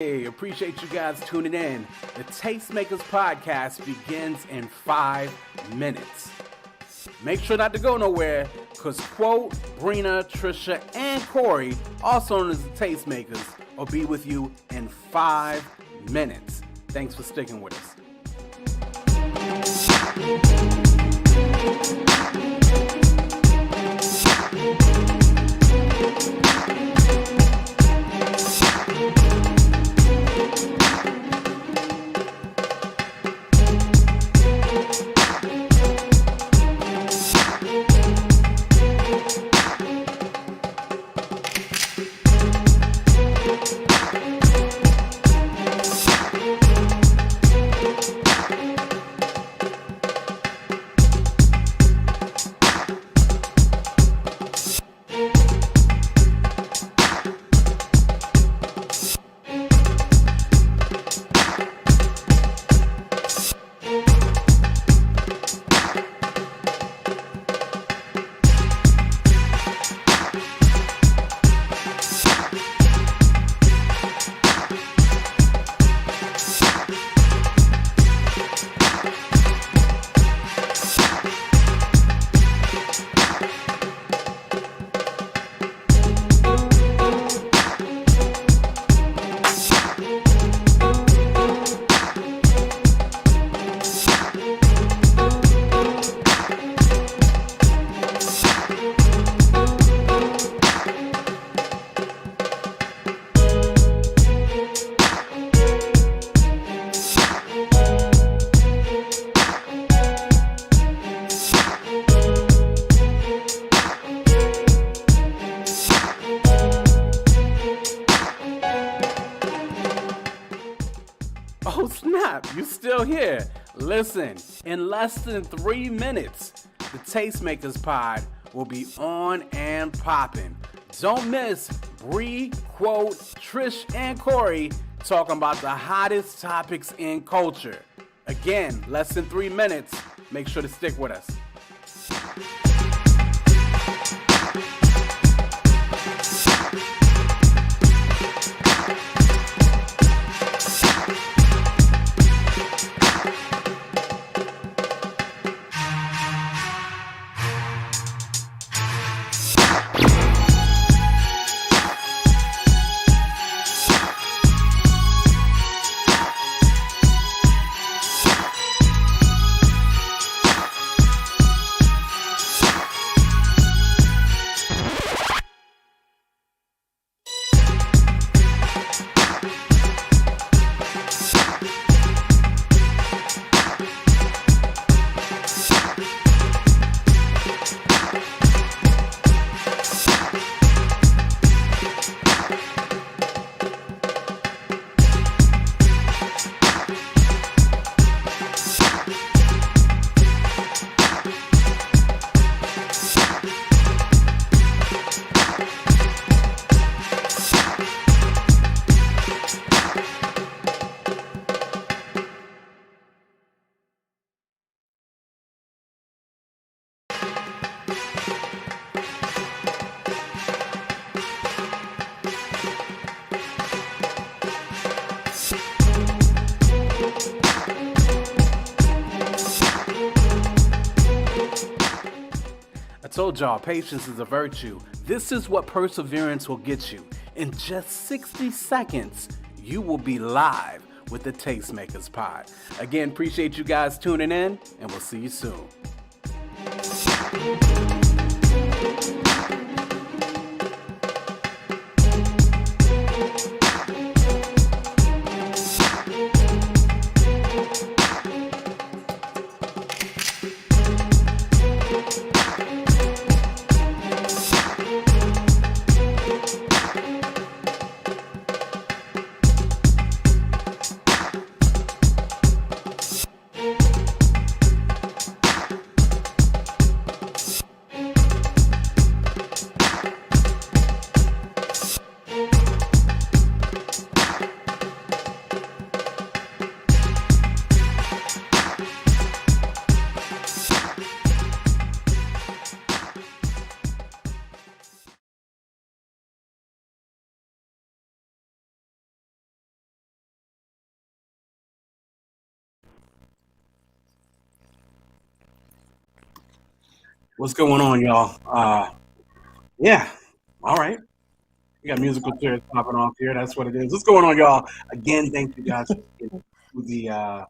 Hey, appreciate you guys tuning in. The Tastemakers podcast begins in 5 minutes. Make sure not to go nowhere, because Quote, Brina, Trisha, and Corey, also known as the Tastemakers, will be with you in 5 minutes. Thanks for sticking with us. Oh snap, you still here. Listen, in less than 3 minutes, the Tastemakers pod will be on and popping. Don't miss Bree, Quote, Trish, and Corey talking about the hottest topics in culture. Again, less than 3 minutes. Make sure to stick with us. I told y'all, patience is a virtue. This is what perseverance will get you. In just 60 seconds, you will be live with the Tastemakers pod. Again, appreciate you guys tuning in, and we'll see you soon. What's going on, y'all? Yeah, all right. We got musical chairs popping off here. That's what it is. What's going on, y'all? Again, thank you guys for getting to the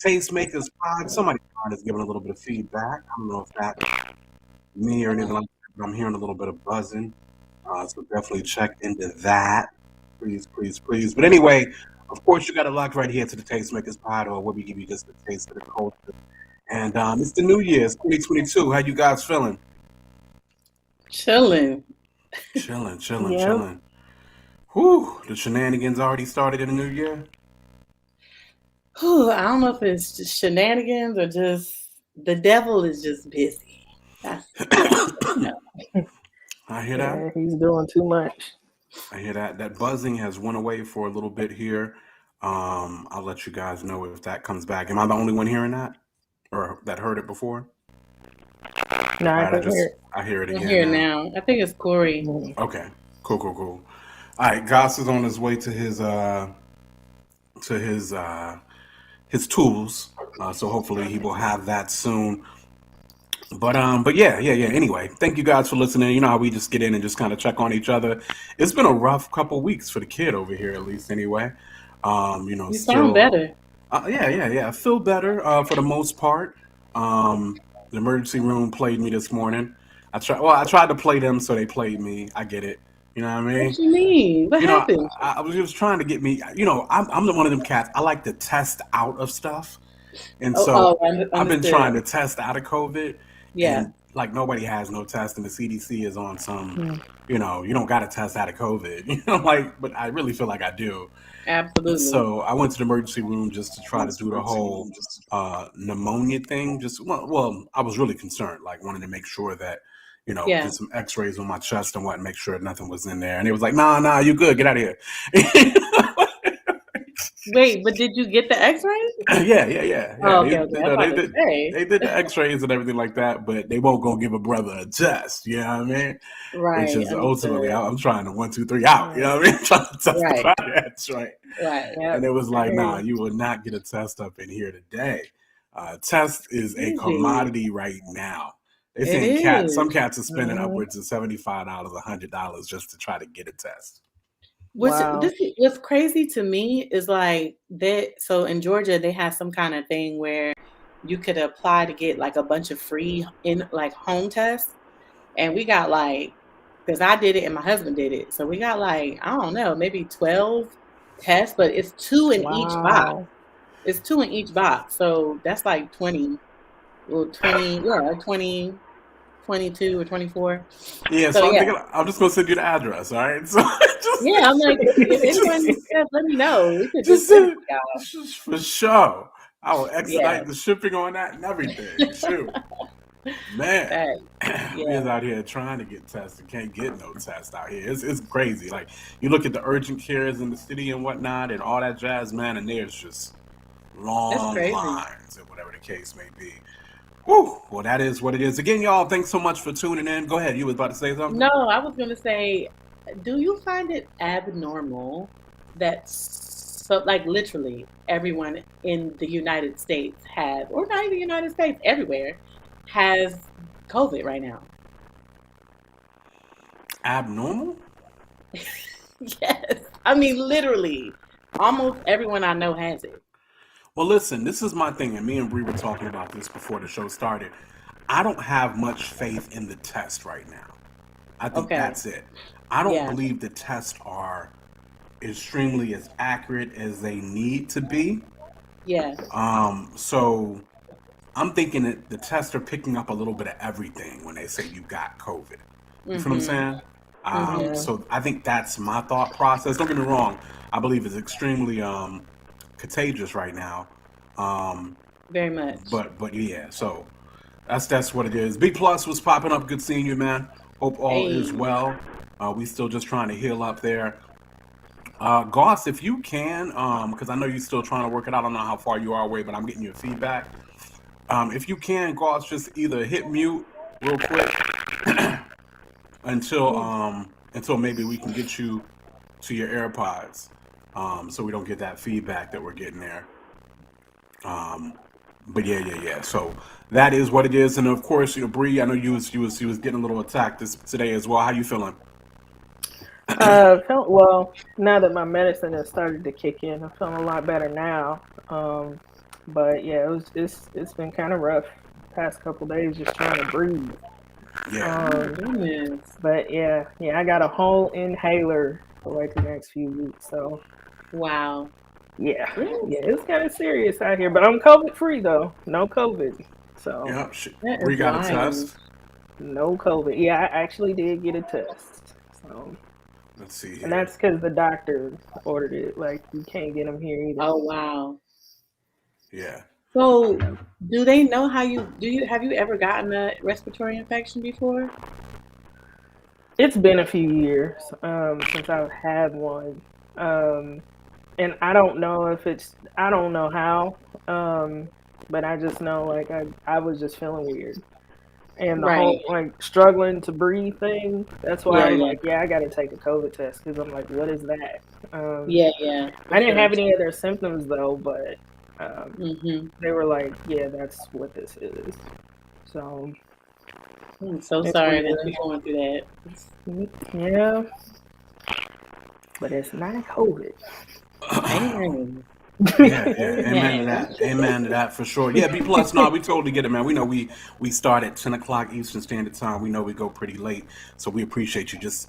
Tastemakers pod. Somebody is giving a little bit of feedback. I don't know if that's me or anything like that, but I'm hearing a little bit of buzzing. So definitely check into that. Please, please, please. But anyway, of course, you got to lock right here to the Tastemakers pod, or where we give you just a taste of the culture. And it's the New Year, it's 2022. How you guys feeling? Chilling. Chilling. Whew, the shenanigans already started in the new year. I don't know if it's just shenanigans or just the devil is just busy. That's I hear that. Yeah, he's doing too much. I hear that. That buzzing has went away for a little bit here. I'll let you guys know if that comes back. Am I the only one hearing that, or that heard it before? No, All I right, can hear it. I hear it I'm again here now. now. I think it's Corey. Okay, cool. All right, Goss is on his way to his tools. So hopefully he will have that soon. But yeah. Anyway, thank you guys for listening. You know how we just get in and just kind of check on each other. It's been a rough couple weeks for the kid over here, at least anyway. You sound better. Yeah. I feel better for the most part. The emergency room played me this morning. I tried to play them, so they played me. I get it. You know what I mean? What you mean? What You know, happened? I was just trying to get me. I'm the one of them cats. I like to test out of stuff. And so I've been Understood. trying to test out of COVID, Yeah, and like nobody has no test, and the CDC is on some, you don't got to test out of COVID, but I really feel like I do. absolutely. So I went to the emergency room just to try to do the whole pneumonia thing. Well, I was really concerned, like wanting to make sure that, Yeah. get some x-rays on my chest and what, make sure nothing was in there. And it was like, nah, you good, get out of here. Wait, but did you get the X-ray? Yeah. Oh, okay. I was about to say. They did the x-rays and everything like that, but they won't go give a brother a test, you know what I mean? Right. Which is ultimately, Understood. I'm trying to 1, 2, 3 out, you know what I mean? Trying to test Right. that's right. Right. And Yep. it was I like, hear nah, you. you will not get a test up in here today. Test is a Easy. commodity right now. They It saying some is. cats are spending upwards of $75, $100 just to try to get a test. Wow. What's crazy to me is like that. So in Georgia, they have some kind of thing where you could apply to get like a bunch of free in like home tests, and we got like because I did it and my husband did it, so we got like I don't know maybe 12 tests, but it's two in each box. Wow. It's two in each box, so that's like 20. Well, 20, yeah, 20, 22 or 24. Yeah, So so yeah, I'm just gonna send you the address, all right? So yeah. I'm like, if anyone just, needs tests, let me know. We could just just, send it uh, to y'all. just for sure. I will Yeah. expedite the shipping on that and everything. Shoot. Man, Thanks. we is Yeah. out here trying to get tested, can't get no test out here. It's crazy. Like you look at the urgent cares in the city and whatnot, and all that jazz, man, and there's just That's long crazy. lines and whatever the case may be. Whew. Well, that is what it is. Again, y'all, thanks so much for tuning in. Go ahead. You was about to say something? No, I was gonna say, do you find it abnormal that so like literally everyone in the United States has, or not even United States, everywhere has COVID right now? Abnormal? Yes. I mean, literally, almost everyone I know has it. Well, listen, this is my thing, and me and Bree were talking about this before the show started. I don't have much faith in the test right now. I think Okay. that's it. I don't Yeah. believe the tests are extremely as accurate as they need to be. Yeah. So I'm thinking that the tests are picking up a little bit of everything when they say you got COVID. You feel what I'm Mm-hmm. saying? Mm-hmm. So I think that's my thought process. Don't get me wrong. I believe it's extremely contagious right now. Very much. But yeah, so that's what it is. B Plus was popping up. Good seeing you, man. Hope all is Hey. well. We still just trying to heal up there. Goss, if you can, because I know you're still trying to work it out. I don't know how far you are away, but I'm getting your feedback. If you can, Goss, just either hit mute real quick until maybe we can get you to your AirPods, so we don't get that feedback that we're getting there. But yeah. So that is what it is, and of course, Bree. I know you was getting a little attacked today as well. How you feeling? Felt well now that my medicine has started to kick in. I'm feeling a lot better now. But yeah, it's been kind of rough past couple days just trying to breathe. Yeah. But yeah, I got a whole inhaler for like the next few weeks. So Wow. yeah, it's kind of serious out here. But I'm COVID free though, no COVID. So Yeah. that Bree is got a wild. test. no COVID. Yeah, I actually did get a test. So. Let's see here. And that's because the doctor ordered it. Like, you can't get them here either. Oh, wow. Yeah. So, do they know have you ever gotten a respiratory infection before? It's been a few years since I've had one. And I don't know I don't know how, but I just know, like, I was just feeling weird. And the Right. whole, like, struggling to breathe thing, that's why I was Yeah. like, I got to take a COVID test because I'm like, what is that? Yeah. I didn't have any other symptoms, though, but they were like, yeah, that's what this is. So I'm so sorry that you're going through that. Yeah. But it's not COVID. Amen. Yeah. Amen to that. Amen to that for sure. Yeah, B plus. No, we totally get it, man. We know we start at 10 o'clock Eastern Standard Time. We know we go pretty late, so we appreciate you just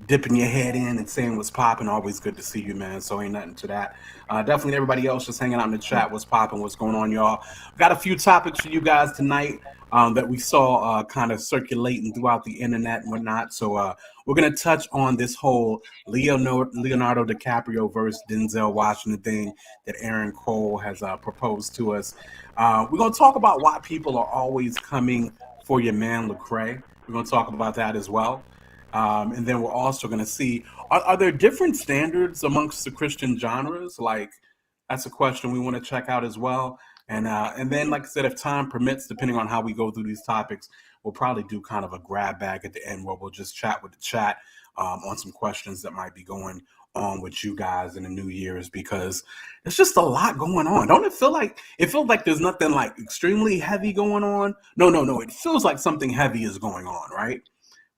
dipping your head in and saying what's popping. Always good to see you, man. So ain't nothing to that. Definitely everybody else just hanging out in the chat. What's popping? What's going on, y'all? Got a few topics for you guys tonight that we saw kind of circulating throughout the internet and whatnot. So we're gonna touch on this whole Leonardo DiCaprio versus Denzel Washington thing that Aaron Cole has proposed to us. We're gonna talk about why people are always coming for your man Lecrae. We're gonna talk about that as well. And then we're also going to see, are there different standards amongst the Christian genres? Like, that's a question we want to check out as well. And then, like I said, if time permits, depending on how we go through these topics, we'll probably do kind of a grab bag at the end where we'll just chat with the chat on some questions that might be going on with you guys in the New Year's, because it's just a lot going on. Don't it feel like there's nothing like extremely heavy going on? No. It feels like something heavy is going on, right?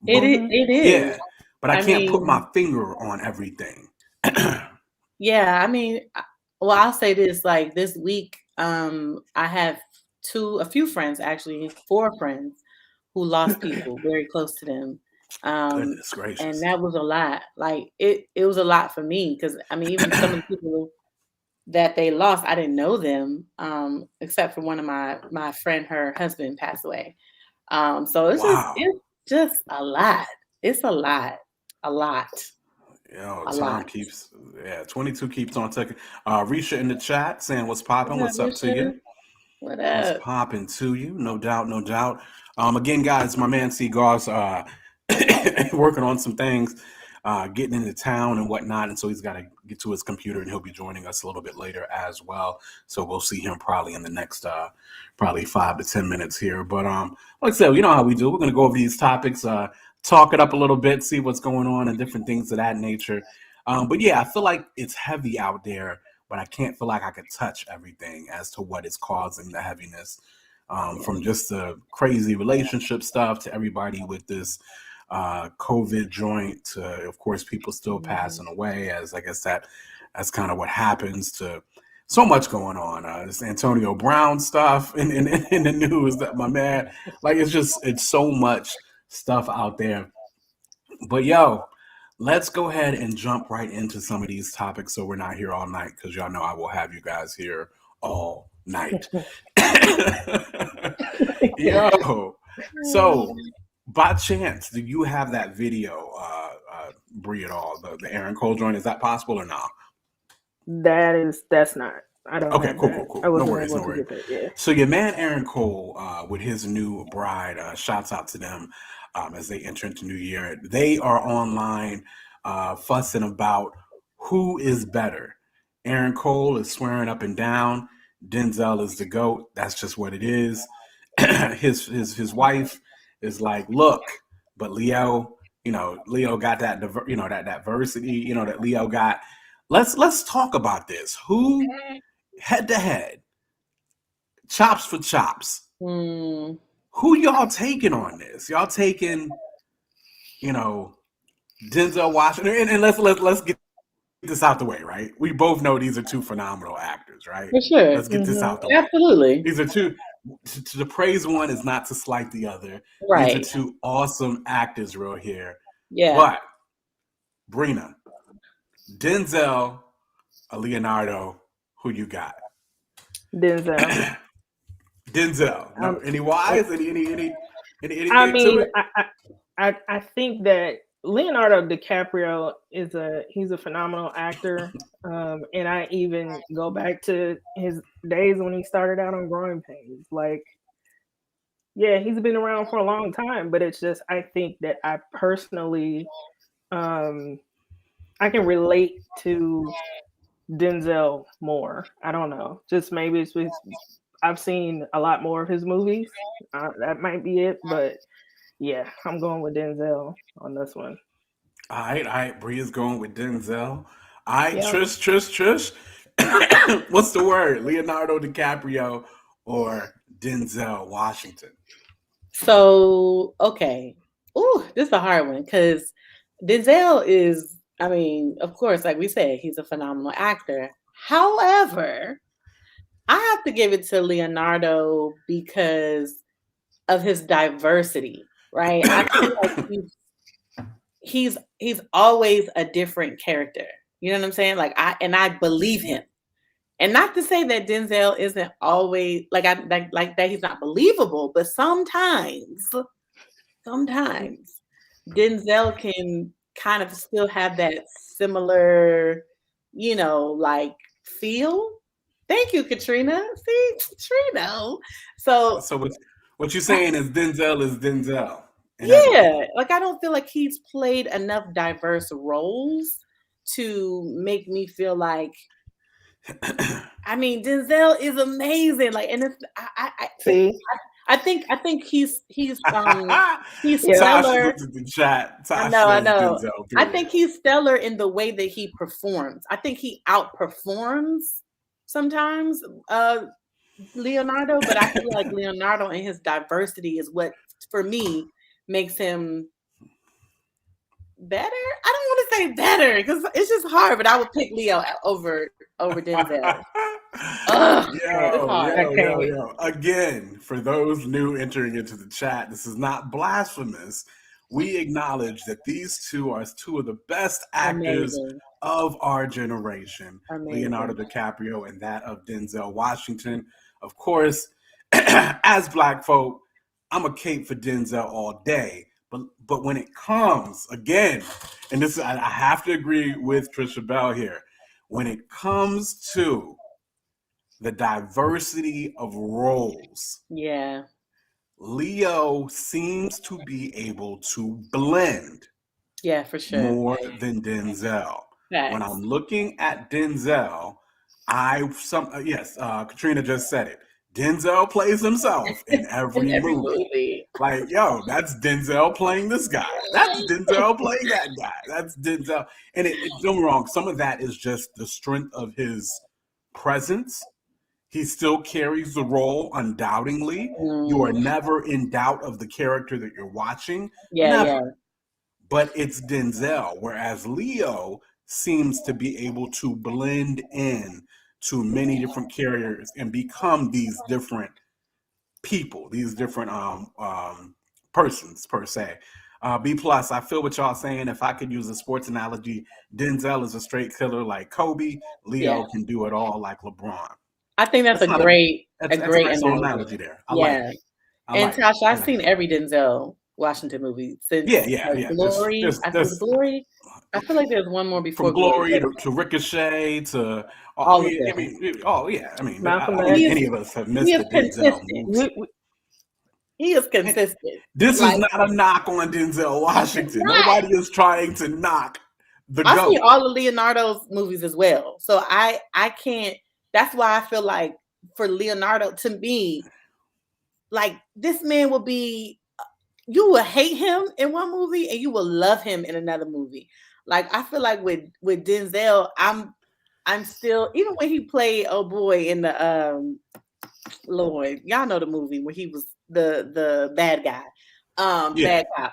It is. Yeah, but I can't put my finger on everything. Yeah, I mean, well, I'll say this, like this week, I have a few friends, actually 4 friends who lost people very close to them. Goodness gracious. And that was a lot. Like it was a lot for me because I mean, even some of the people that they lost, I didn't know them, except for one of my friend, her husband passed away. So it's just a lot. It's a lot. Time keeps 22 keeps on ticking. Risha in the chat saying what's popping, what's up to you? What up? What's popping to you? No doubt. Again, guys, my man Seagar's working on some things, getting into town and whatnot, and so he's got to get to his computer, and he'll be joining us a little bit later as well. So we'll see him probably in the next probably 5 to 10 minutes here. But like I said, you know how we do. We're going to go over these topics, talk it up a little bit, see what's going on and different things of that nature. But yeah, I feel like it's heavy out there, but I can't feel like I could touch everything as to what is causing the heaviness, from just the crazy relationship stuff to everybody with this COVID joint to, of course, people still passing away, as I guess that's kind of what happens to so much going on. This Antonio Brown stuff in the news, that my man, like it's so much stuff out there. But yo, let's go ahead and jump right into some of these topics so we're not here all night, because y'all know I will have you guys here all night. Yo, so by chance, do you have that video, Bree, at all? The Aaron Cole joint, is that possible or not? That's not. I don't. Okay, have cool. that. No I wasn't worries. able to get that, yeah. So your man Aaron Cole, with his new bride, shouts out to them as they enter into New Year. They are online fussing about who is better. Aaron Cole is swearing up and down Denzel is the GOAT. That's just what it is. His wife is like, look, but Leo got that that diversity, that Leo got. Let's talk about this. Who, head to head, chops for chops. Hmm. Who y'all taking on this? Y'all taking, Denzel Washington, and let's get this out the way, right? We both know these are two phenomenal actors, right? For sure. Let's get this out the way. Absolutely. These are two. To praise one is not to slight the other. Right. These are two awesome actors real here. Yeah. But Brina, Denzel, Leonardo, who you got? Denzel. Denzel. No, any whys? Anything I mean, to it? I think that Leonardo DiCaprio he's a phenomenal actor, and I even go back to his days when he started out on Growing Pains. Like, yeah, he's been around for a long time, but it's just I think that I personally, I can relate to Denzel more. I don't know, just maybe it's with I've seen a lot more of his movies. That might be it, but. Yeah, I'm going with Denzel on this one. All right. Bria's going with Denzel. All right, Yep. Trish. What's the word? Leonardo DiCaprio or Denzel Washington? So, okay. Ooh, this is a hard one because Denzel is, I mean, of course, like we said, he's a phenomenal actor. However, I have to give it to Leonardo because of his diversity, right? I feel like he's always a different character. You know what I'm saying? Like I believe him. And not to say that Denzel isn't always like that he's not believable, but sometimes Denzel can kind of still have that similar, like feel. Thank you, Katrina. See, Katrina. So what you're saying is Denzel is Denzel. Yeah, like I don't feel like he's played enough diverse roles to make me feel like. I mean, Denzel is amazing. Like, and it's I think he's stellar. Tasha looked at the chat. I know. Denzel, I think he's stellar in the way that he performs. I think he outperforms sometimes Leonardo, but I feel like Leonardo and his diversity is what, for me, makes him better. I don't want to say better because it's just hard, but I would pick Leo over Denzel. Yo. Again, for those new entering into the chat, this is not blasphemous. We acknowledge that these two are two of the best actors of our generation, Leonardo DiCaprio and that of Denzel Washington. Of course, as Black folk, I'm a cape for Denzel all day. But when it comes, again, and this I have to agree with Trisha Bell here, when it comes to the diversity of roles, Leo seems to be able to blend for sure more than Denzel. When I'm looking at Denzel, Katrina just said it. Denzel plays himself in every movie. Like, yo, that's Denzel playing this guy. That's Denzel playing that guy. That's Denzel. And don't get me wrong, some of that is just the strength of his presence. He still carries the role undoubtedly. You are never in doubt of the character that you're watching. Never. But it's Denzel, whereas Leo seems to be able to blend in to many different characters and become these different people, these different persons per se. B+, I feel what y'all saying. If I could use a sports analogy, Denzel is a straight killer like Kobe. Leo can do it all like LeBron. I think that's a great analogy there. I like it. Tasha, I've seen every Denzel Washington movie since Glory. Glory. I feel like there's one more before from Glory to Ricochet to all of them. Any of us have missed the Denzel movie. He is consistent. This is not a knock on Denzel Washington. Nobody is trying to knock the I've GOAT. seen all of Leonardo's movies as well. So I can't. That's why I feel like for Leonardo, to me, like this man will be. You will hate him in one movie and you will love him in another movie. Like I feel like with Denzel, I'm still, even when he played in the Lord, y'all know the movie where he was the bad guy, bad cop.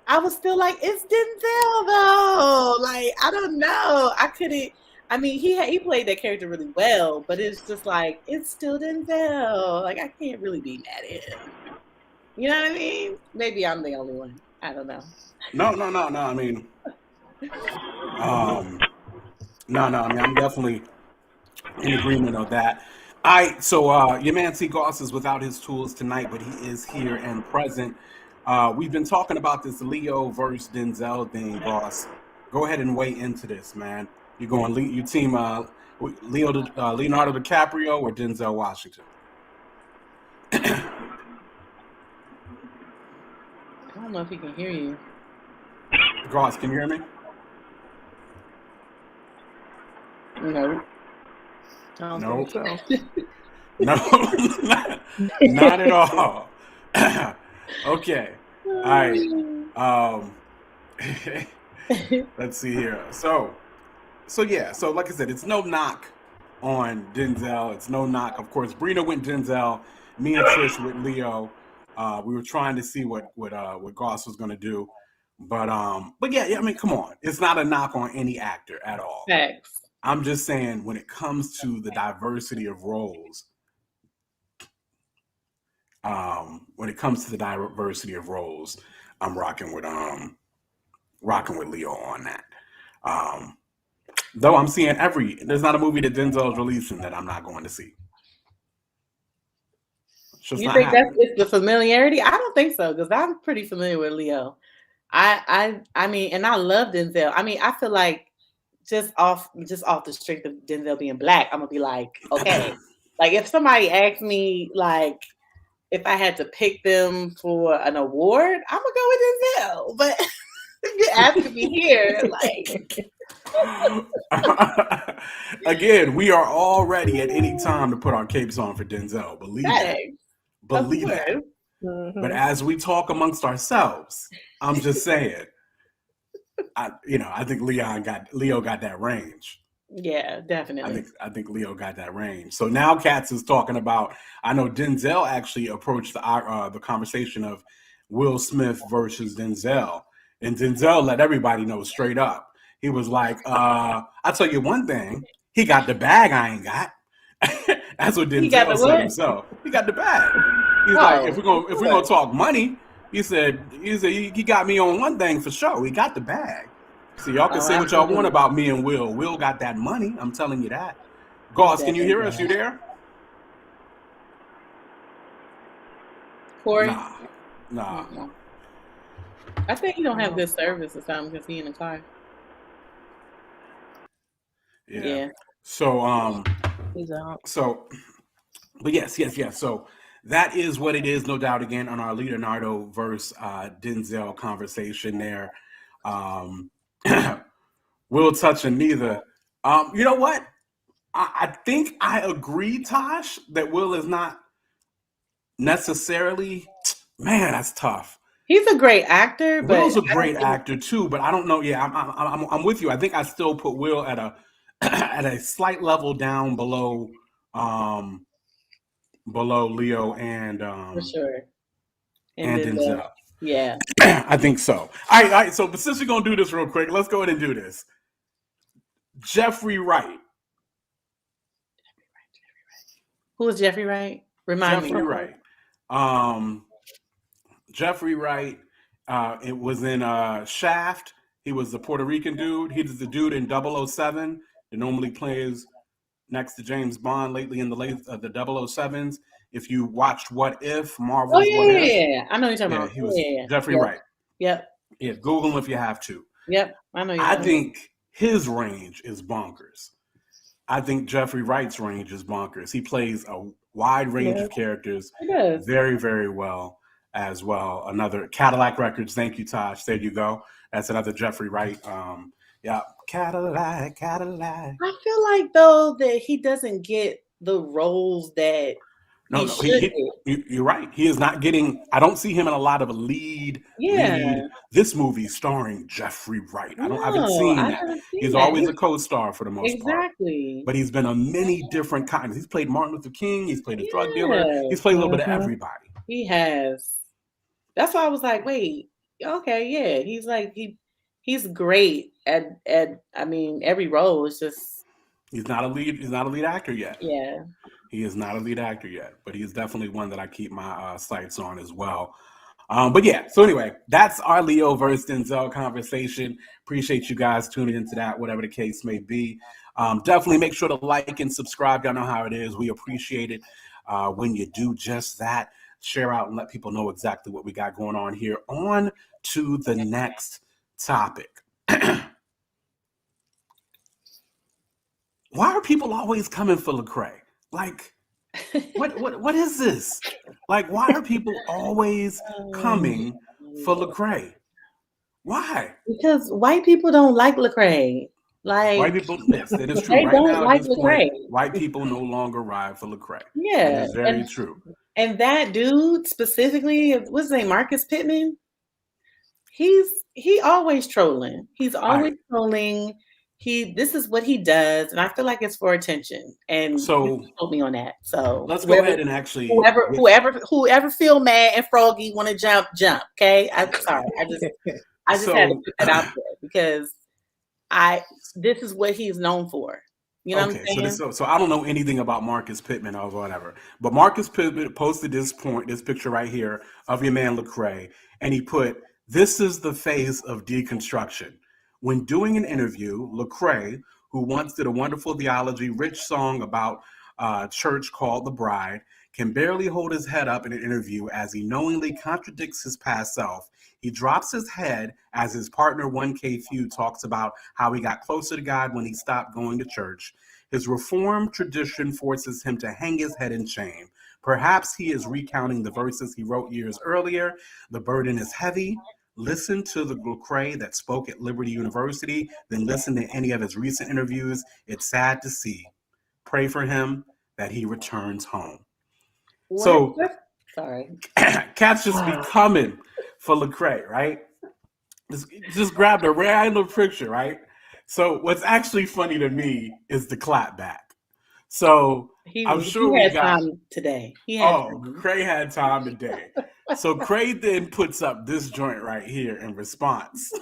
I was still like, it's Denzel though. Like, I don't know. I couldn't. I mean, he played that character really well, but it's just like it's still Denzel. Like, I can't really be mad at him. You know what I mean? Maybe I'm the only one. I don't know. No. I mean, no. I mean, I'm definitely in agreement of that. So your man T. Goss is without his tools tonight, but he is here and present. We've been talking about this Leo versus Denzel thing, Goss. Go ahead and weigh into this, man. You going? You team Leonardo DiCaprio or Denzel Washington? I don't know if he can hear you. Goss, can you hear me? No. No. No, not at all. Okay. All right. Let's see here. So yeah. So like I said, it's no knock on Denzel. It's no knock. Of course, Brina went Denzel. Me and Trish with Leo. We were trying to see what Goss was going to do, but yeah. I mean, come on. It's not a knock on any actor at all. Facts. I'm just saying when it comes to the diversity of roles, I'm rocking with Leo on that. Though I'm seeing there's not a movie that Denzel is releasing that I'm not going to see. You think it's the familiarity? I don't think so, because I'm pretty familiar with Leo. I mean, and I love Denzel. I mean, I feel like just off the strength of Denzel being black, I'm gonna be like, okay. Like if somebody asked me, like, if I had to pick them for an award, I'm gonna go with Denzel. But if you're asking me here, like, again, we are all ready at any time to put our capes on for Denzel. Believe that. Mm-hmm. But as we talk amongst ourselves, I'm just saying. I think Leo got that range. Yeah, definitely. I think Leo got that range. So now Katz is talking about. I know Denzel actually approached the conversation of Will Smith versus Denzel, and Denzel let everybody know straight up. He was like, "I'll tell you one thing. He got the bag I ain't got." That's what Denzel said himself. He got the bag. He's like, if we're gonna talk money. He said he got me on one thing for sure. He got the bag. So y'all can say what y'all want about me and Will. Will got that money. I'm telling you that. Goss, can you hear us? You there? Corey? Nah. I think he don't have good service or something because he in the car. Yeah. So he's out. So, but yes. So that is what it is, no doubt. Again, on our Leonardo versus Denzel conversation there. We'll touch on neither. You know what? I think I agree, Tosh, that Will is not necessarily. Man, that's tough. He's a great actor. Will's a great actor too, but I don't know. Yeah, I'm with you. I think I still put Will at a slight level down below Leo and for sure. And Denzel. Yeah. I think so. All right. So, but since we're gonna do this real quick, let's go ahead and do this. Jeffrey Wright. Who is Jeffrey Wright? Remind me. Jeffrey Wright. Jeffrey Wright. It was in Shaft. He was the Puerto Rican dude. He was the dude in 007 that normally plays next to James Bond lately in the 007s. If you watched What If, Marvel's What If. Yeah. I know you're talking about. He was Jeffrey Wright. Yep. Yeah, Google him if you have to. Yep. I know I think his range is bonkers. I think Jeffrey Wright's range is bonkers. He plays a wide range of characters very, very well as well. Another Cadillac Records. Thank you, Tosh. There you go. That's another Jeffrey Wright. Yeah, Cadillac. I feel like, though, that he doesn't get the roles that No, you're right. He is not getting. I don't see him in a lot of lead. This movie starring Jeffrey Wright. I haven't seen that. He's always a co-star for the most part. But he's been on many different kinds. He's played Martin Luther King. He's played a drug dealer. He's played a little bit of everybody. He has. That's why I was like, wait, okay, yeah. He's like he's great at I mean, every role is just. He's not a lead actor yet. Yeah. He is not a lead actor yet, but he is definitely one that I keep my sights on as well. But yeah, so anyway, that's our Leo versus Denzel conversation. Appreciate you guys tuning into that, whatever the case may be. Definitely make sure to like and subscribe. Y'all know how it is. We appreciate it when you do just that. Share out and let people know exactly what we got going on here. On to the next topic. Why are people always coming for Lecrae? Like, what is this? Like, why are people always coming for Lecrae? Why? Because white people don't like Lecrae. Like, white people, yes, that is true. They don't like Lecrae. White people no longer ride for Lecrae. Yeah, that is very true. And that dude specifically, what's his name, Marcus Pittman? He always trolling. He's always trolling. This is what he does, and I feel like it's for attention. And so told me on that. So let's go ahead and actually whoever feel mad and froggy want to jump. Okay, I'm sorry. I just had to put that out there because this is what he's known for. You know what I'm saying? So I don't know anything about Marcus Pittman or whatever, but Marcus Pittman posted this picture right here of your man Lecrae, and he put, "This is the phase of deconstruction." When doing an interview, Lecrae, who once did a wonderful theology-rich song about a church called The Bride, can barely hold his head up in an interview as he knowingly contradicts his past self. He drops his head as his partner 1K Feud talks about how he got closer to God when he stopped going to church. His reformed tradition forces him to hang his head in shame. Perhaps he is recounting the verses he wrote years earlier. The burden is heavy. Listen to the Lecrae that spoke at Liberty University, then listen to any of his recent interviews. It's sad to see. Pray for him that he returns home. What? So, sorry, cats just be coming for Lecrae, right? Just grabbed a random picture, right? So what's actually funny to me is the clap back. So I'm sure he had time today. Cray had time today. So Cray then puts up this joint right here in response.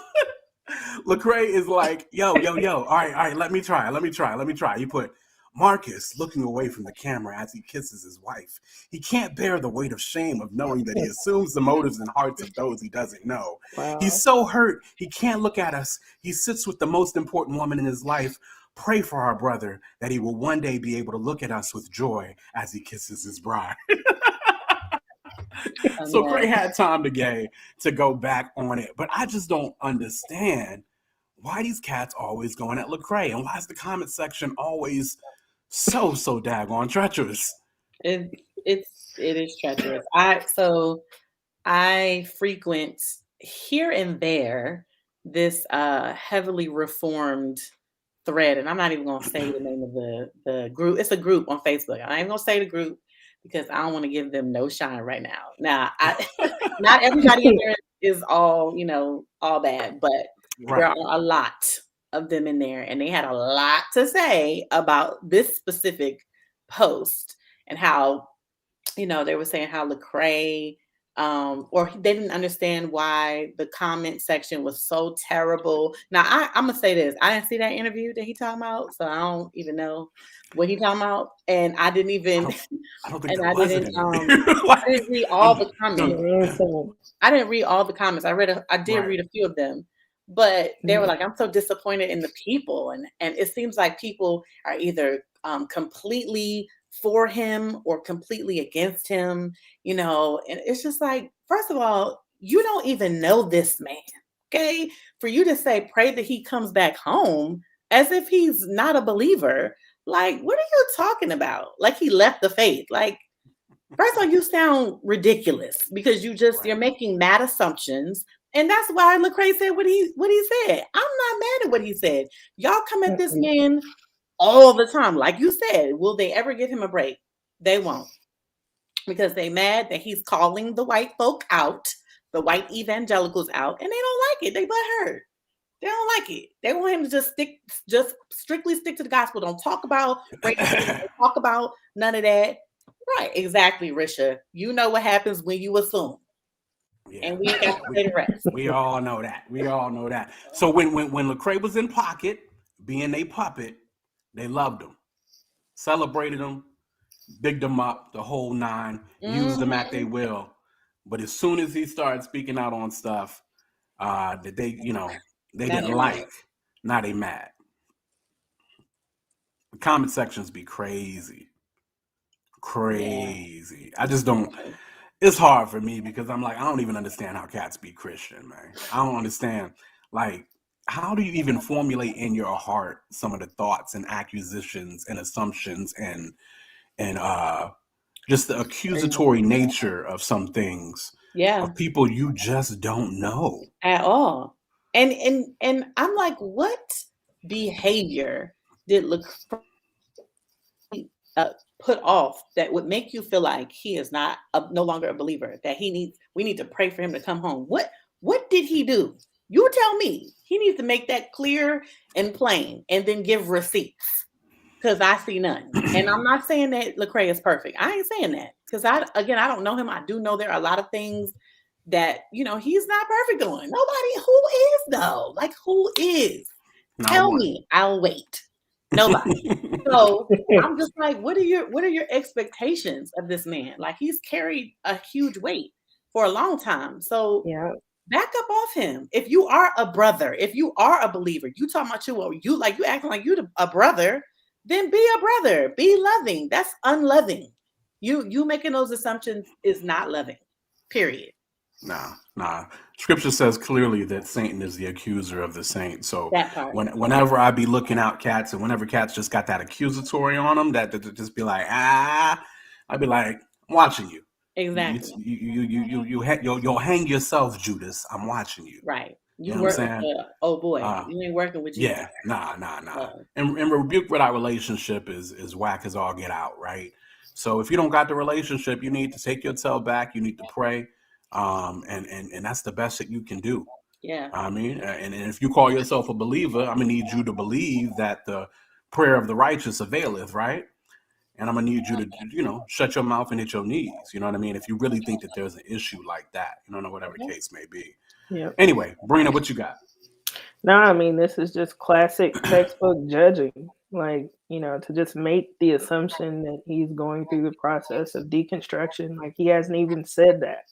Lecrae is like, yo. All right. Let me try. He put, Marcus looking away from the camera as he kisses his wife. He can't bear the weight of shame of knowing that he assumes the motives and hearts of those he doesn't know. Wow. He's so hurt, he can't look at us. He sits with the most important woman in his life. Pray for our brother that he will one day be able to look at us with joy as he kisses his bride. So Cray had time to go back on it. But I just don't understand why these cats always going at Lecrae, and why is the comment section always so daggone treacherous? It is treacherous. I frequent here and there this heavily reformed thread, and I'm not even gonna say the name of the group. It's a group on Facebook. I ain't gonna say the group because I don't want to give them no shine right now. Now, not everybody in there is all bad, but there are a lot of them in there, and they had a lot to say about this specific post and how, they were saying how Lecrae, or they didn't understand why the comment section was so terrible. Now, I'm gonna say this: I didn't see that interview that he talking about, so I don't even know what he talking about, and I didn't even. I don't think I didn't read all the comments. I didn't read all the comments. I did read a few of them, but they were like, "I'm so disappointed in the people," and it seems like people are either completely for him or completely against him, and it's just like, first of all, you don't even know this man, okay? For you to say, pray that he comes back home as if he's not a believer, like, what are you talking about? Like he left the faith. Like, first of all, you sound ridiculous because you're making mad assumptions. And that's why Lecrae said what he said. I'm not mad at what he said. Y'all come at this man all the time. Like you said, will they ever give him a break? They won't. because they mad that he's calling the white folk out, the white evangelicals out, and they don't like it. They butthurt. They don't like it. They want him to just strictly stick to the gospel. Don't talk about racism. Don't talk about none of that. Right, exactly, Risha. You know what happens when you assume. Yeah. And we ain't got to say the rest. We all know that. We all know that. So when Lecrae was in pocket, being a puppet, they loved him, celebrated him, bigged him up, the whole nine, used him at their will. But as soon as he started speaking out on stuff that they didn't like, now they mad. The comment sections be crazy. Yeah. I just don't. It's hard for me because I'm like, I don't even understand how cats be Christian, man. I don't understand. Like, how do you even formulate in your heart some of the thoughts and accusations and assumptions and just the accusatory nature of some things of people you just don't know at all. And I'm like, what behavior did Lecrae put off that would make you feel like he is no longer a believer, that we need to pray for him to come home? What did he do? You tell me. He needs to make that clear and plain and then give receipts, because I see none. And I'm not saying that Lecrae is perfect. I ain't saying that, because I don't know him. I do know there are a lot of things that, he's not perfect on. Nobody. Who is though? Like, who is? Tell me. I'll wait. Nobody. So I'm just like, what are your expectations of this man? Like, he's carried a huge weight for a long time. So back up off him. If you are a brother, if you are a believer, you talking about you acting like you a brother, then be a brother. Be loving. That's unloving. You making those assumptions is not loving. Period. Nah. Scripture says clearly that Satan is the accuser of the saints. So whenever I be looking out cats, and whenever cats just got that accusatory on them, that just be like, I'd be like, I'm watching you. Exactly. You'll hang yourself, Judas. I'm watching you. Right. You work with oh boy, you ain't working with you. Yeah, nah. And rebuke without relationship is whack as all get out, right? So if you don't got the relationship, you need to take your tail back. You need to pray. And that's the best that you can do. Yeah. I mean, and if you call yourself a believer, I'm gonna need you to believe that the prayer of the righteous availeth, right? And I'm gonna need you to, shut your mouth and hit your knees. You know what I mean? If you really think that there's an issue like that, whatever the case may be. Yeah. Anyway, Brina, what you got? No, I mean, this is just classic textbook judging. Like, to just make the assumption that he's going through the process of deconstruction. Like, he hasn't even said that.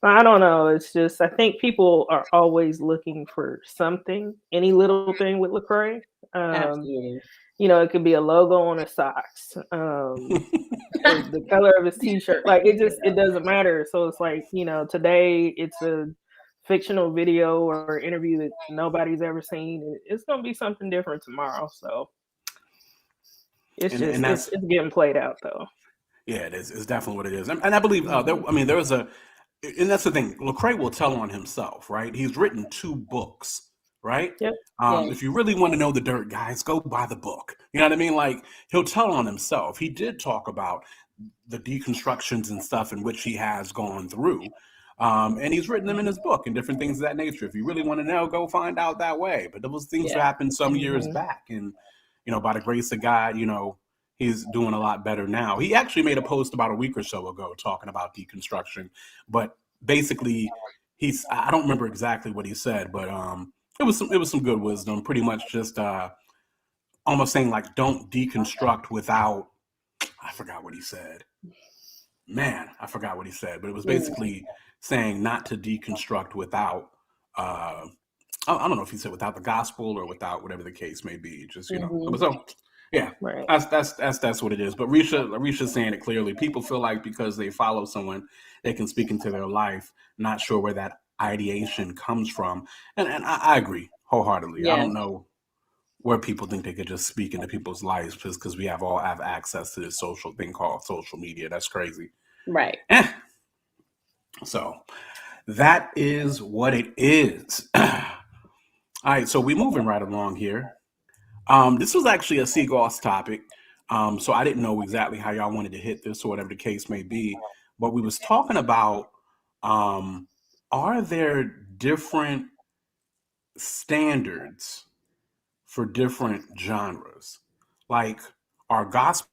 I don't know. It's just, I think people are always looking for something, any little thing with Lecrae. Absolutely. It could be a logo on his socks, the color of his t-shirt. Like, it doesn't matter. So it's like, today it's a fictional video or interview that nobody's ever seen. It's going to be something different tomorrow. So it's it's getting played out though. Yeah, it is. It's definitely what it is. And I believe, and that's the thing, Lecrae will tell on himself, right? He's written 2 books, right? Yep. If you really want to know the dirt, guys, go buy the book. You know what I mean? Like, he'll tell on himself. He did talk about the deconstructions and stuff in which he has gone through. And he's written them in his book and different things of that nature. If you really want to know, go find out that way. But those things happened some years back. And, by the grace of God, he's doing a lot better now. He actually made a post about a week or so ago talking about deconstruction. But basically, I don't remember exactly what he said, but it was some good wisdom. Pretty much just almost saying, like, don't deconstruct without, I forgot what he said. But it was basically saying not to deconstruct without, I don't know if he said without the gospel or without whatever the case may be. Just, so yeah, right. That's what it is. But Risha's saying it clearly. People feel like because they follow someone, they can speak into their life, not sure where that ideation comes from. And I agree wholeheartedly. Yeah. I don't know where people think they could just speak into people's lives just because we all have access to this social thing called social media. That's crazy. Right. So that is what it is. All right, so we're moving right along here. This was actually a Seagoss topic. So I didn't know exactly how y'all wanted to hit this or whatever the case may be. But we was talking about, are there different standards for different genres? Like, are gospel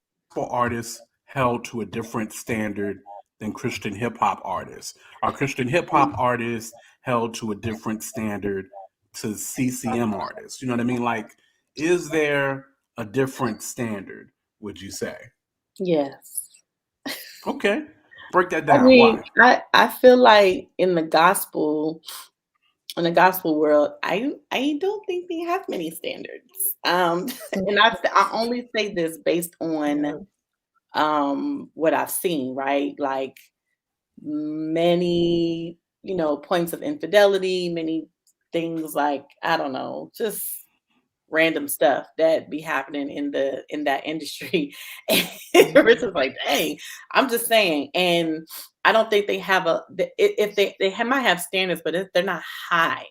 artists held to a different standard than Christian hip hop artists? Are Christian hip hop artists held to a different standard to CCM artists? You know what I mean? Like, is there a different standard, would you say? Yes. Okay. Break that I down. mean, Why? I feel like in the gospel world, I don't think they have many standards. And I only say this based on what I've seen, right? Like many, points of infidelity, many things like, I don't know, just random stuff that be happening in that industry. And it's just like, dang, I'm just saying. And I don't think they have if might have standards, but they're not high.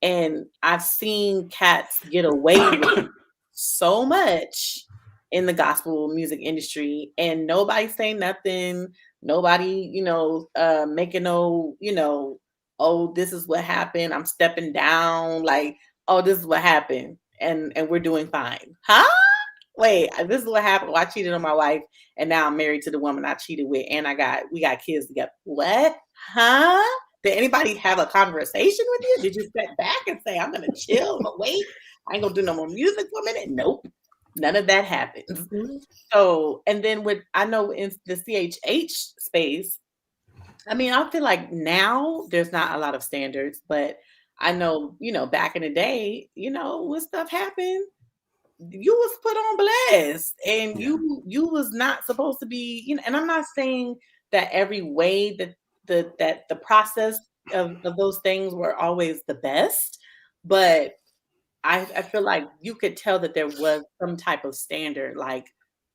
And I've seen cats get away with so much in the gospel music industry, and nobody saying nothing. Nobody, making no, oh, this is what happened. I'm stepping down. Like, oh, this is what happened, and we're doing fine. Huh? Wait, this is what happened. Well, I cheated on my wife, and now I'm married to the woman I cheated with, and we got kids together. What? Huh? Did anybody have a conversation with you? Did you step back and say, I'm gonna chill, I'm gonna wait, I ain't gonna do no more music for a minute? Nope. None of that happens. So, and then I know in the CHH space, I mean, I feel like now there's not a lot of standards, but I know, back in the day, when stuff happened, you was put on blast, and Yeah. you was not supposed to be, and I'm not saying that every way that the process of those things were always the best, but I feel like you could tell that there was some type of standard, like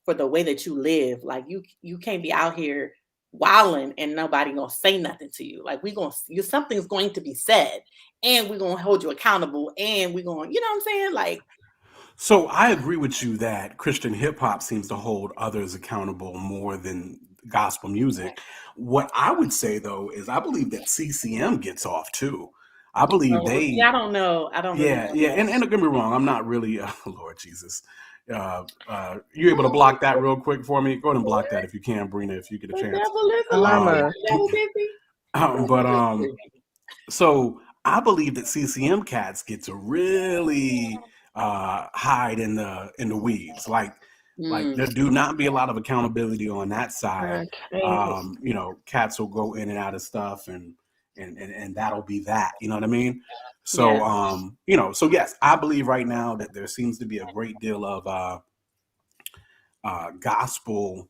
for the way that you live. Like you can't be out here wilding and nobody gonna say nothing to you. Like something's going to be said, and we're gonna hold you accountable, and we're gonna, you know what I'm saying? Like, So I agree with you that Christian hip hop seems to hold others accountable more than gospel music. What I would say though is I believe that CCM gets off too. I believe oh, see, I they, don't know. I don't really yeah, know yeah. that. And don't get me wrong, I'm not really, Lord Jesus. You able to block that real quick for me? Go ahead and block that if you can, Brina, if you get a The chance. devil is a liar. Alama. The devil busy. But so I believe that CCM cats get to really hide in the weeds. Like there do not be a lot of accountability on that side. Cats will go in and out of stuff, and that'll be that. You know what I mean? So Yeah. so yes, I believe right now that there seems to be a great deal of gospel.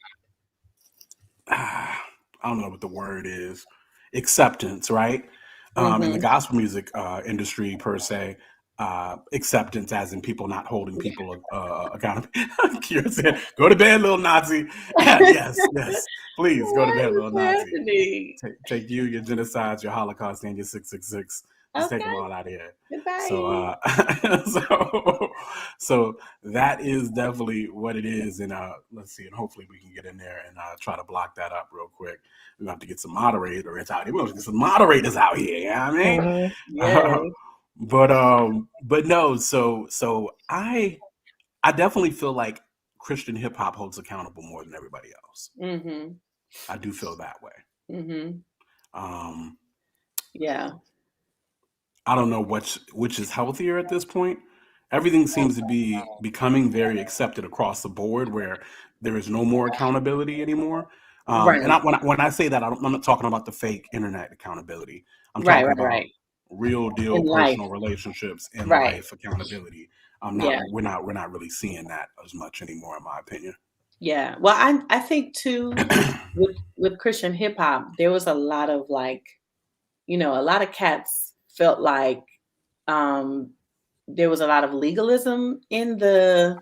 I don't know what the word is, acceptance, right? In the gospel music industry per se, acceptance as in people not holding people accountable. Kira said, "Go to bed, little Nazi." Yes, please go to What bed, is little Nazi. happening? Take you, your genocides, your Holocaust, and your 666. Just take them Okay. all out of here. Goodbye. So that is definitely what it is. And let's see, and hopefully we can get in there and try to block that up real quick. We're gonna have to get some moderators out here. We're gonna get some moderators out here, you know what I mean? Yes. But no, so I definitely feel like Christian hip hop holds accountable more than everybody else. I do feel that way. Yeah. I don't know which is healthier at this point. Everything seems to be becoming very accepted across the board, where there is no more accountability anymore. Right. And when I say that, I'm not talking about the fake internet accountability. I'm Right. talking about Right. real deal In life. personal relationships in Right. life accountability. Yeah. We're not really seeing that as much anymore, in my opinion. Yeah. Well, I think too with Christian hip hop, there was a lot of like, a lot of cats felt like there was a lot of legalism in the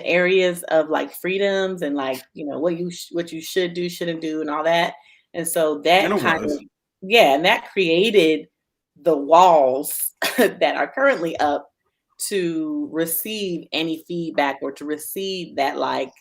areas of like freedoms and like, what you should do, shouldn't do, and all that. And so And that it kind of, was. and that created the walls that are currently up to receive any feedback or to receive that like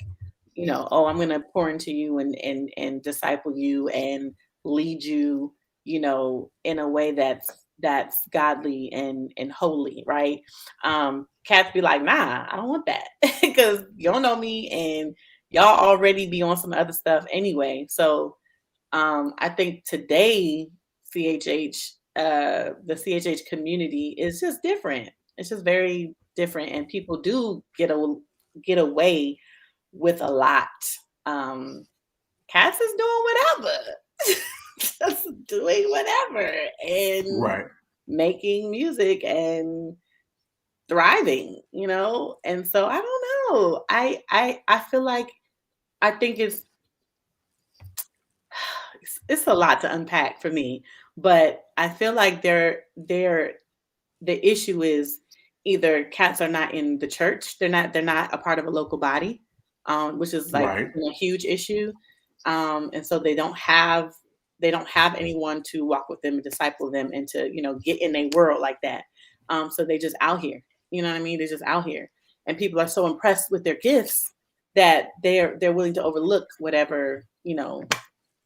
oh, I'm going to pour into you and disciple you and lead you, in a way that's godly and holy, right? Cats be like, nah, I don't want that because you don't know me and y'all already be on some other stuff anyway. So I think today CHH, the CHH community is just different. It's just very different, and people do get away with a lot. Cass is doing whatever, just doing whatever, and Right. making music and thriving, And so I don't know. I feel like I think it's a lot to unpack for me, but I feel like the issue is either cats are not in the church, they're not a part of a local body, which is like Right. a huge issue, and so they don't have anyone to walk with them and disciple them and to get in a world like that. So they just out here, you know what I mean? They're just out here, and people are so impressed with their gifts that they're willing to overlook whatever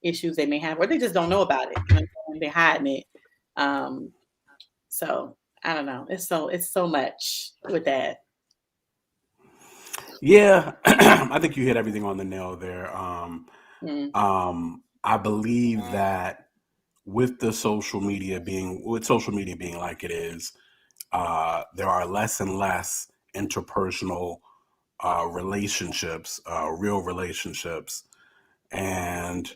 issues they may have, or they just don't know about it. They're hiding it. So I don't know. It's so much with that. Yeah, I think you hit everything on the nail there. Mm. I believe that with social media being like it is, there are less and less interpersonal relationships, real relationships, and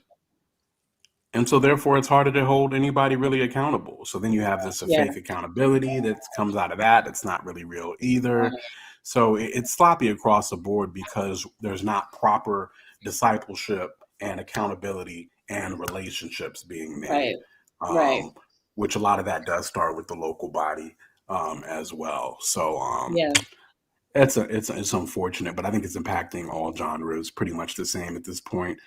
so therefore it's harder to hold anybody really accountable. So then you have this Yeah. fake accountability that comes out of that. It's not really real either. So it's sloppy across the board because there's not proper discipleship and accountability and relationships being made. Right. Which a lot of that does start with the local body as well. So Yeah. it's unfortunate, but I think it's impacting all genres pretty much the same at this point.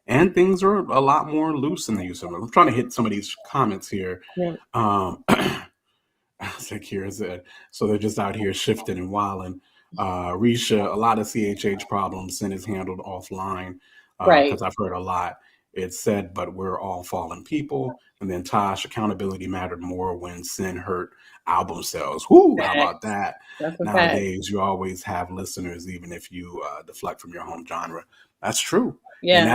And things are a lot more loose than they used to be. I'm trying to hit some of these comments here. Yeah. Zakir said, so they're just out here shifting and wilding. Risha, a lot of CHH problems sin is handled offline Right. because I've heard a lot. It said, but we're all fallen people. And then Tosh, accountability mattered more when sin hurt album sales. Whoo, how about that? That's a fact. Nowadays, you always have listeners, even if you deflect from your home genre. That's true. Yeah, And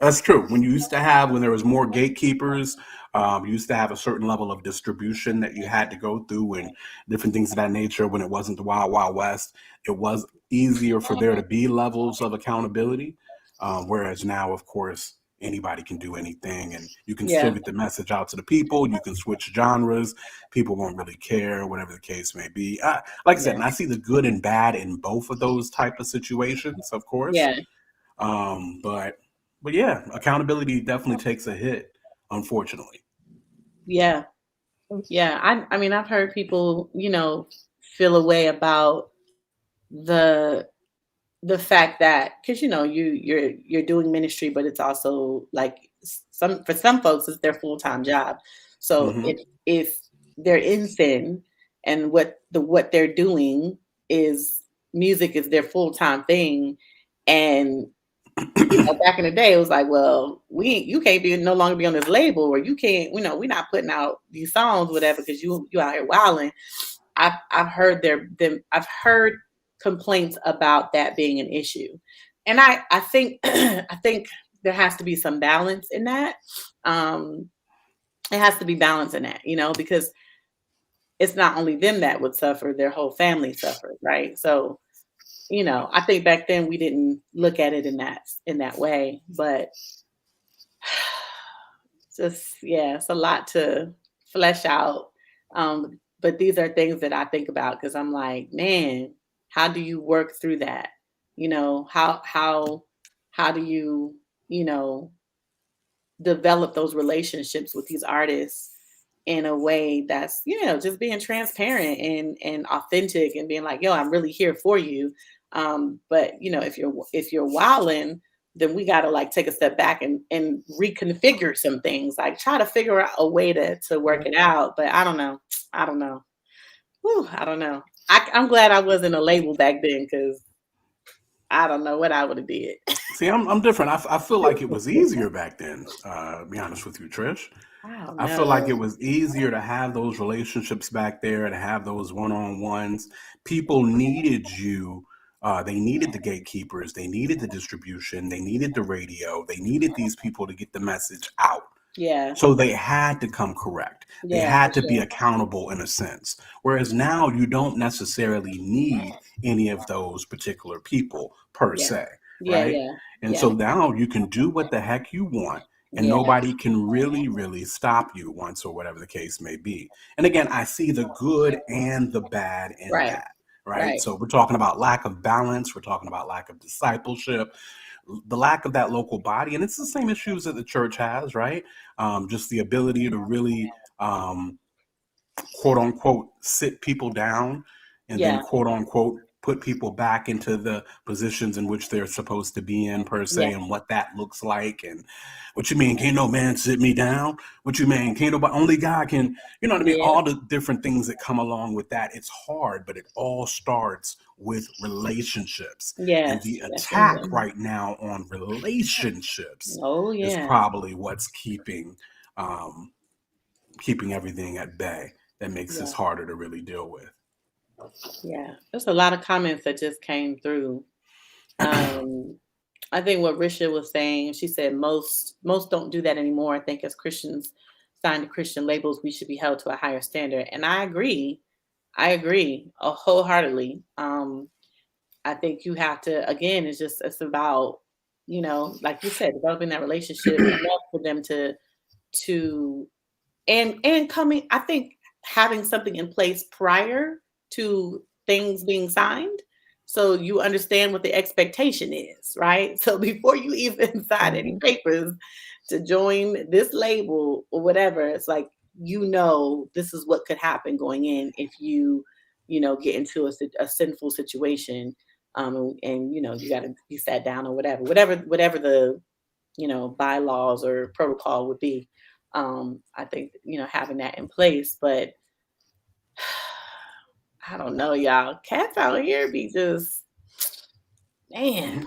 that's true. When there was more gatekeepers, you used to have a certain level of distribution that you had to go through and different things of that nature. When it wasn't the Wild Wild West, it was easier for there to be levels of accountability. Whereas now, of course, anybody can do anything, and you can still get the message out to the people. You can switch genres. People won't really care, whatever the case may be. Like I said, and I see the good and bad in both of those type of situations, of course. Yeah. But yeah, accountability definitely takes a hit, unfortunately. Yeah. Yeah. I mean, I've heard people, feel a way about the fact that, because you're doing ministry, but it's also like for some folks it's their full-time job. So if they're in sin and what they're doing is music is their full-time thing, and back in the day it was like, well, you can't no longer be on this label, or you can't, we're not putting out these songs, whatever, because you out here wilding. I've heard I've heard complaints about that being an issue, and I think I think there has to be some balance in that. It has to be balance in that, because it's not only them that would suffer; their whole family suffers, right? So, I think back then we didn't look at it in that way, but just it's a lot to flesh out. But these are things that I think about because I'm like, man, how do you work through that? How do you, develop those relationships with these artists in a way that's, just being transparent and authentic and being like, yo, I'm really here for you. But if you're wilding, then we got to like take a step back and reconfigure some things, like try to figure out a way to work it out. But I don't know. Whew, I don't know. I'm glad I wasn't a label back then, because I don't know what I would have did. See, I'm different. I feel like it was easier back then. To be honest with you, Trish. I don't I feel like it know. was easier to have those relationships back there, to have those one-on-ones. People needed you. They needed the gatekeepers. They needed the distribution. They needed the radio. They needed these people to get the message out. Yeah. So they had to come correct. They Yeah, had for to be sure. accountable in a sense. Whereas now you don't necessarily need any of those particular people per Yeah. se, Yeah, right? yeah. And Yeah. so now you can do what the heck you want, and Yeah. nobody can really stop you once, or whatever the case may be. And again, I see the good and the bad in Right. that, right? Right. So we're talking about lack of balance. We're talking about lack of discipleship, the lack of that local body. And it's the same issues that the church has, right? Just the ability to really, quote unquote, sit people down, and then Yeah. quote unquote put people back into the positions in which they're supposed to be in, per se, Yeah. and what that looks like. And what you mean, can't no man sit me down? What you mean, can't nobody, only God can, you know what I mean? Yeah. All the different things that come along with that. It's hard, but it all starts with relationships. And Yes. the attack Definitely. right now on relationships Oh is yeah. probably what's keeping everything at bay. That makes Yeah. this harder to really deal with. Yeah. There's a lot of comments that just came through. I think what Risha was saying, she said most don't do that anymore. I think as Christians signed to Christian labels, we should be held to a higher standard. And I agree. Wholeheartedly. I think you have to, again, it's about, like you said, developing that relationship enough for them to and coming, I think having something in place prior to things being signed, so you understand what the expectation is, right? So before you even sign any papers to join this label or whatever, it's like, this is what could happen going in if get into a sinful situation, and you got to be sat down or whatever the bylaws or protocol would be. I think having that in place, but I don't know, y'all. Cats out here be just, man,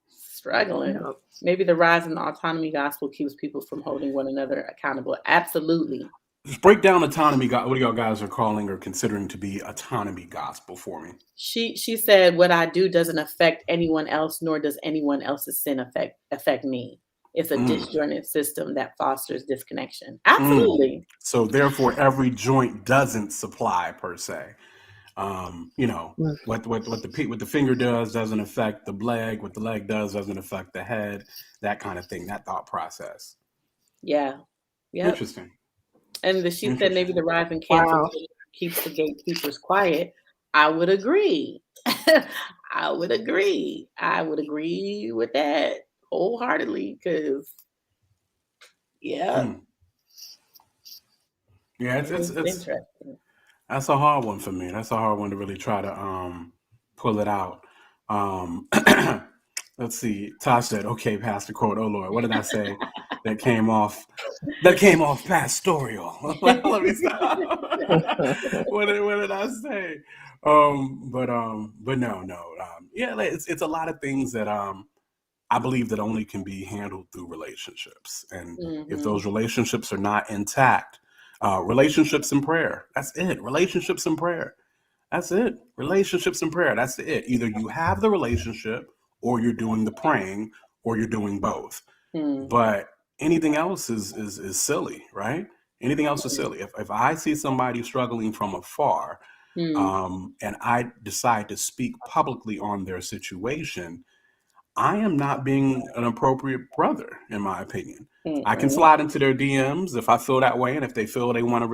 struggling. Yeah. Maybe the rise in the autonomy gospel keeps people from holding one another accountable. Absolutely. Just break down autonomy. What do y'all guys are calling or considering to be autonomy gospel for me? She said, "What I do doesn't affect anyone else, nor does anyone else's sin affect me. It's a disjointed system that fosters disconnection." Absolutely. So therefore, every joint doesn't supply per se. What the finger does doesn't affect the leg. What the leg doesn't affect the head. That kind of thing. That thought process. Yeah. Yep. Interesting. And she said maybe the rise in cancel keeps the gatekeepers quiet. I would agree. I would agree with that wholeheartedly, because Yeah, it's interesting. That's a hard one for me. That's a hard one to really try to pull it out. Let's see. Tosh said, "Okay, Pastor quote. Oh Lord, what did I say? that came off pastoral." Let me stop. what did I say? But no. Yeah, it's a lot of things that I believe that only can be handled through relationships, and if those relationships are not intact, relationships and prayer. That's it. Relationships and prayer. That's it. Relationships and prayer. That's it. Either you have the relationship, or you're doing the praying, or you're doing both. But anything else is silly, right? Anything else is silly. If I see somebody struggling from afar, and I decide to speak publicly on their situation, I am not being an appropriate brother, in my opinion. I can slide into their DMs if I feel that way, and if they feel they want to,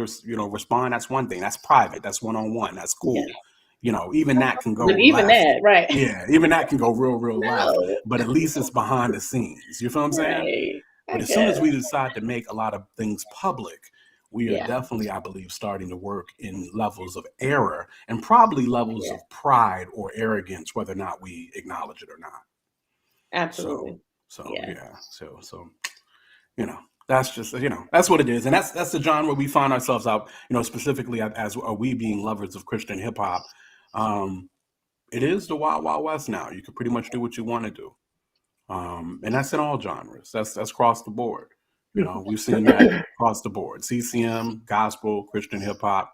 respond, that's one thing. That's private. That's one-on-one. That's cool. Yeah. Even that can go. But even left. that, right? Yeah, even that can go real left. No. But at least it's behind the scenes. You feel what I'm saying? Right. But as soon as we decide to make a lot of things public, we are definitely, I believe, starting to work in levels of error and probably levels of pride or arrogance, whether or not we acknowledge it or not. Absolutely. So that's just, that's what it is. And that's the genre we find ourselves out, specifically as are we being lovers of Christian hip hop. it is the Wild Wild West now. You can pretty much do what you want to do. And that's in all genres. That's across the board. You know, we've seen that across the board. CCM, gospel, Christian hip hop.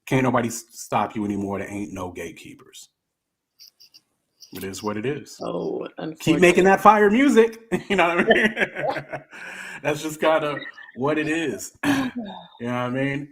Can't nobody stop you anymore. There ain't no gatekeepers. It is what it is. Oh, keep making that fire music. You know what I mean? That's just kind of what it is. You know what I mean?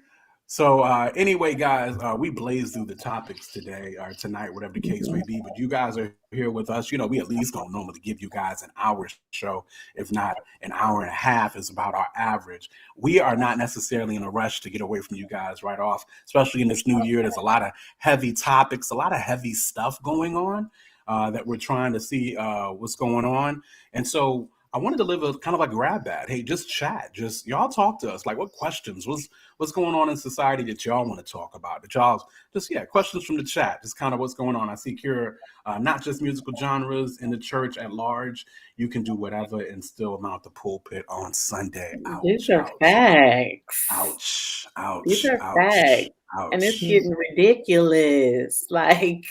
So anyway, guys, we blazed through the topics today or tonight, whatever the case may be. But you guys are here with us. You know, we at least gonna normally give you guys an hour show, if not an hour and a half is about our average. We are not necessarily in a rush to get away from you guys right off, especially in this new year. There's a lot of heavy topics, a lot of heavy stuff going on that we're trying to see what's going on. And so I wanted to live a kind of like grab bag. Hey, just chat. Just y'all talk to us. Like, what questions? What's going on in society that y'all want to talk about? That y'all just questions from the chat. Just kind of what's going on. I see here not just musical genres in the church at large. You can do whatever and still mount the pulpit on Sunday. Ouch, these are facts. Ouch. Ouch. These are ouch, facts. Ouch. And it's getting ridiculous. Like,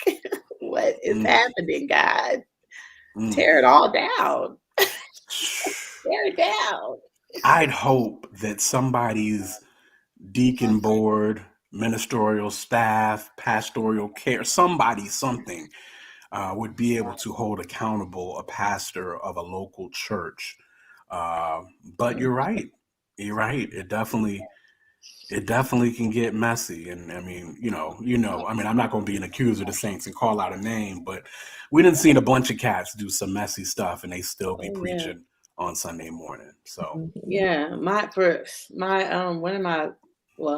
what is happening, God? Tear it all down. Tear it down. I'd hope that somebody's deacon board, ministerial staff, pastoral care, something would be able to hold accountable a pastor of a local church. But you're right. You're right. It definitely can get messy. And I mean, I mean, I'm not going to be an accuser of the saints and call out a name, but we didn't see a bunch of cats do some messy stuff and they still be preaching on Sunday morning. So yeah,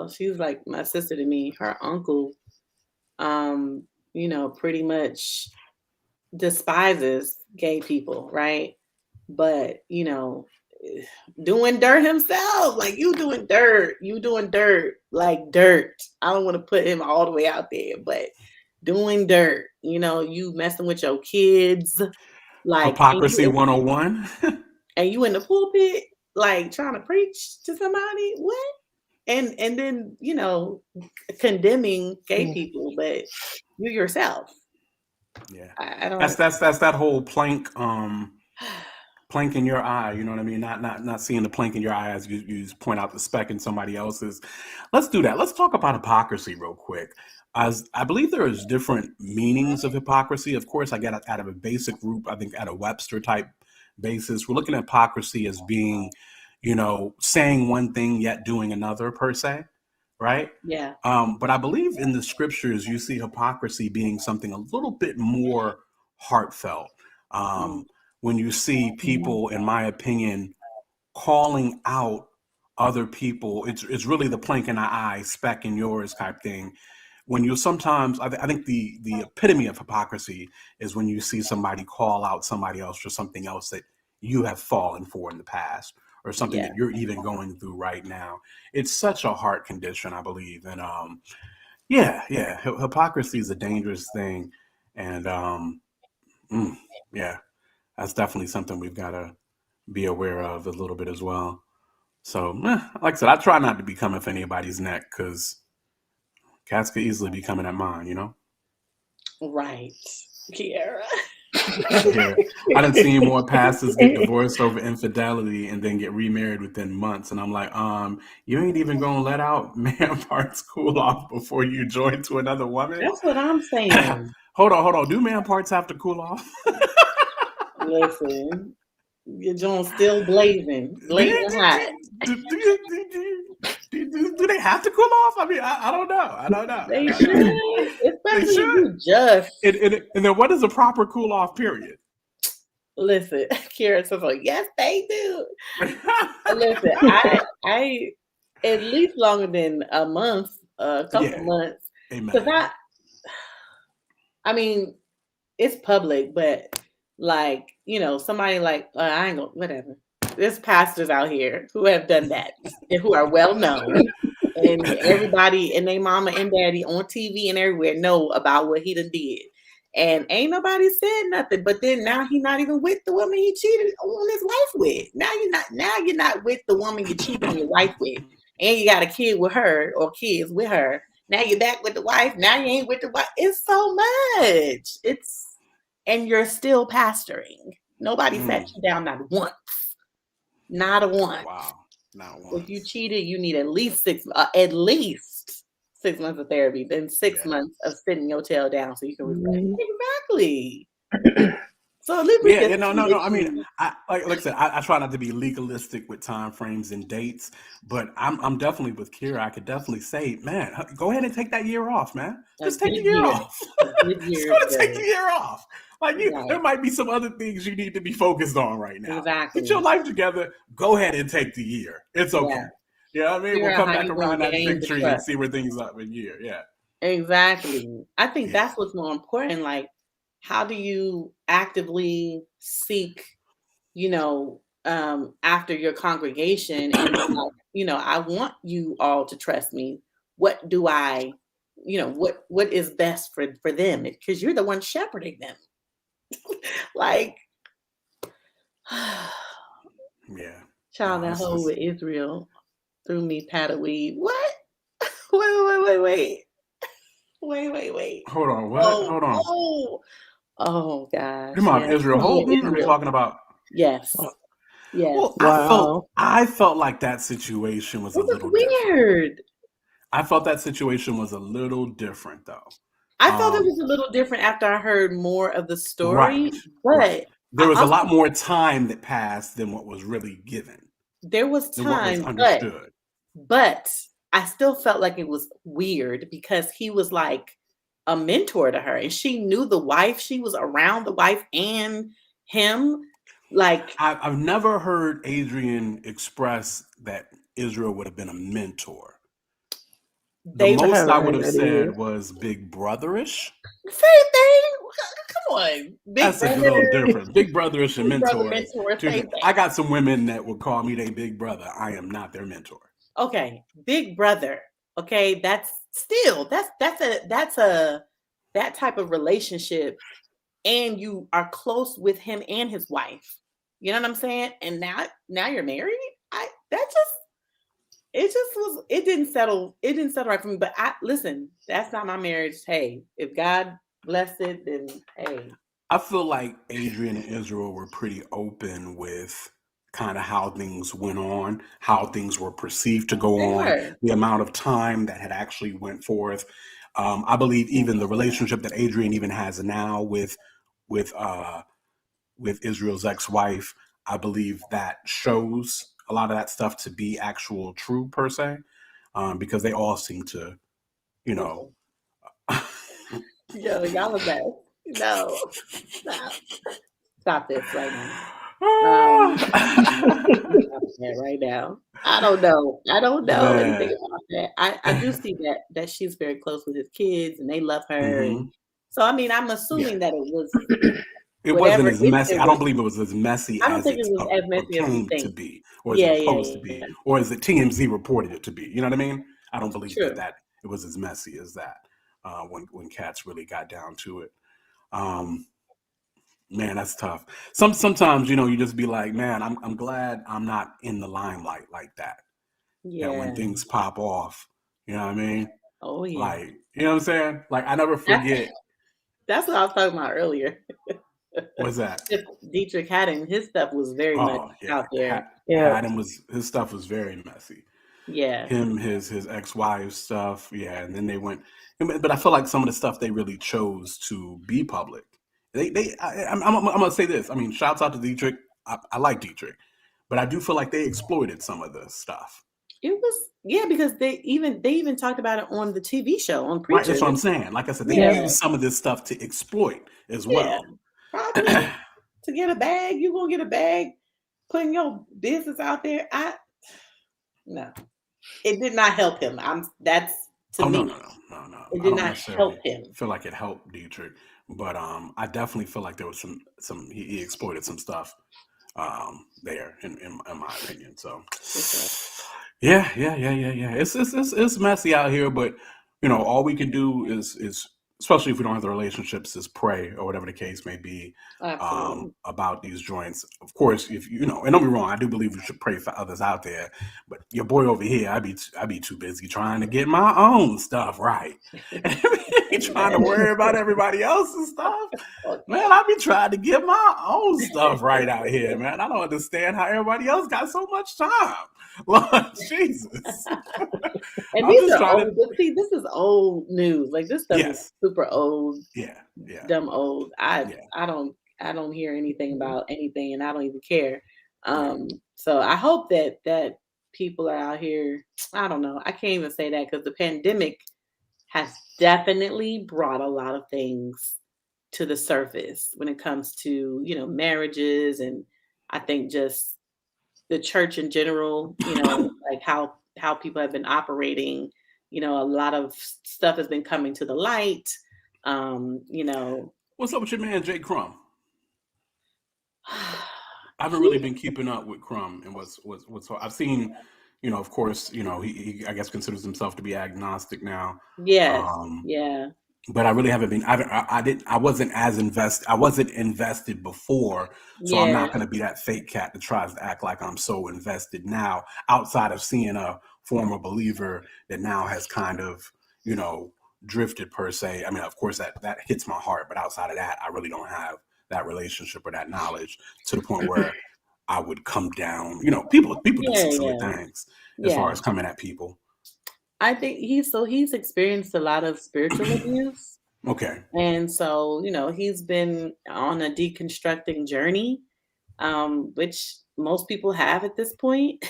she's like my sister to me. Her uncle, pretty much despises gay people, right? But doing dirt himself, like you doing dirt, like dirt. I don't want to put him all the way out there, but doing dirt, you messing with your kids, like hypocrisy 101. And you in the pulpit, like trying to preach to somebody, what? And then condemning gay people, but you yourself. Yeah, I don't. That's that whole plank in your eye. You know what I mean? Not seeing the plank in your eye as you point out the speck in somebody else's. Let's do that. Let's talk about hypocrisy real quick. As I believe there is different meanings of hypocrisy. Of course, I get out of a basic group. I think at a Webster type basis, we're looking at hypocrisy as being, saying one thing yet doing another per se, right? Yeah. But I believe in the scriptures you see hypocrisy being something a little bit more heartfelt. When you see people, in my opinion, calling out other people, it's really the plank in our eye, speck in yours type thing. When you sometimes, I think the epitome of hypocrisy is when you see somebody call out somebody else for something else that you have fallen for in the past or something that you're even going through right now. It's such a heart condition, I believe. And hypocrisy is a dangerous thing. And that's definitely something we've got to be aware of a little bit as well. So, like I said, I try not to be coming for anybody's neck because cats could easily be coming at mine, Right. Kiara. Yeah. I done seen more pastors get divorced over infidelity and then get remarried within months. And I'm like, you ain't even gonna let out man parts cool off before you join to another woman? That's what I'm saying. Hold on. Do man parts have to cool off? Listen, your joint's still blazing hot. Do they have to cool off? I mean, I don't know. They should, especially if you just. And then what is a proper cool off period? Listen, Kira says, yes, they do. Listen, I at least longer than a month, a couple months. Because I mean, it's public, but like, somebody like, I ain't gonna, whatever. There's pastors out here who have done that and who are well known. And everybody and their mama and daddy on TV and everywhere know about what he done did. And ain't nobody said nothing. But then now he's not even with the woman he cheated on his wife with. Now you're not with the woman you cheated on your wife with. And you got a kid with her or kids with her. Now you're back with the wife. Now you ain't with the wife. It's so much. And you're still pastoring. Nobody sat you down not once. Not a once. Wow. Not once. If you cheated, you need at least 6 months of therapy, then 6 months of sitting your tail down so you can reflect. Exactly. So at least no. I mean, like I said, I try not to be legalistic with time frames and dates, but I'm definitely with Kira. I could definitely say, man, go ahead and take that year off, man. Just take the year off. Just go and take the year off. Like there might be some other things you need to be focused on right now. Exactly. Get your life together. Go ahead and take the year. It's okay. Yeah. You know what I mean? We'll come back around that fig tree and see where things are in a year. Yeah. Exactly. I think that's what's more important. Like, how do you actively seek, after your congregation and I want you all to trust me. What do I, what is best for them? Because you're the one shepherding them. Like, child, that whole with Israel threw me padded weed. What? Wait. Hold on. What? Hold on. Oh gosh. Come on, Israel Holden. Are we talking about? Yes. Yes. Well, wow. I felt like that situation was a little weird. Different. I felt that situation was a little different, though. I felt it was a little different after I heard more of the story, but there was a lot more time that passed than what was really given. There was time, what was understood. But I still felt like it was weird because he was like a mentor to her, and she knew the wife. She was around the wife and him. Like, I've never heard Adrian express that Israel would have been a mentor. The most I would have said was big brotherish. Same thing. Come on. That's a little different. Big brotherish and mentor. I got some women that would call me their big brother. I am not their mentor. Okay, big brother. Okay, that's that type of relationship, and you are close with him and his wife. You know what I'm saying? And now you're married. It didn't settle right for me. But listen, that's not my marriage. Hey, if God blessed it, then hey. I feel like Adrian and Israel were pretty open with kind of how things went on, how things were perceived to go on, the amount of time that had actually went forth. I believe even the relationship that Adrian even has now with Israel's ex-wife, I believe that shows a lot of that stuff to be actual true per se, because they all seem to, Yo, y'all are bad. No, stop this right now. Right now, I don't know anything about that. I do see that she's very close with his kids and they love her. Mm-hmm. And so, I mean, I'm assuming that it was. It wasn't as messy. I don't believe it was as messy as it was as messy as came to be, or as it was supposed to be, or as the TMZ reported it to be. You know what I mean? I don't believe that it was as messy as that when cats really got down to it. Man, that's tough. Sometimes, you just be like, man, I'm glad I'm not in the limelight like that. Yeah. That when things pop off, you know what I mean? Oh yeah. Like, you know what I'm saying? Like, I never forget. That's what I was talking about earlier. What's that? Dietrich Haddon, his stuff was very much out there. His stuff was very messy. Yeah. His ex-wife's stuff. Yeah. And then they went, but I feel like some of the stuff they really chose to be public. I'm gonna say this. I mean, shouts out to Dietrich. I like Dietrich, but I do feel like they exploited some of the stuff. It was because they even talked about it on the TV show on Preacher. Right, that's what I'm saying. Like I said, they used some of this stuff to exploit as well. Probably to get a bag. You gonna get a bag, putting your business out there. No, it did not help him. No. It did not help him. I feel like it helped Dietrich. But I definitely feel like there was some he exploited some stuff there in my opinion. So yeah. It's messy out here, but all we can do is especially if we don't have the relationships, is pray or whatever the case may be about these joints. Of course, if you know, and don't be wrong, I do believe we should pray for others out there. But your boy over here, I'd be too busy trying to get my own stuff right, trying to worry about everybody else's stuff. Man, I be trying to get my own stuff right out here, man. I don't understand how everybody else got so much time. Lord Jesus. And these are old. See, this is old news. Like this stuff is super old. Yeah. Dumb old. I don't hear anything about anything, and I don't even care. So I hope that people are out here. I don't know. I can't even say that because the pandemic has definitely brought a lot of things to the surface when it comes to, you know, marriages, and I think just the church in general, you know, like how people have been operating, you know, a lot of stuff has been coming to the light. You know. What's up with your man, Jay Crumb? I haven't really been keeping up with Crumb and what's I've seen, you know, of course, you know, he I guess considers himself to be agnostic now. Yes. But I really haven't been. I wasn't invested before, so I'm not going to be that fake cat that tries to act like I'm so invested now. Outside of seeing a former believer that now has kind of, you know, drifted per se. I mean, of course that hits my heart, but outside of that, I really don't have that relationship or that knowledge to the point where I would come down. You know, people do some silly things as far as coming at people. I think he's experienced a lot of spiritual abuse. Okay. And so, you know, he's been on a deconstructing journey, which most people have at this point.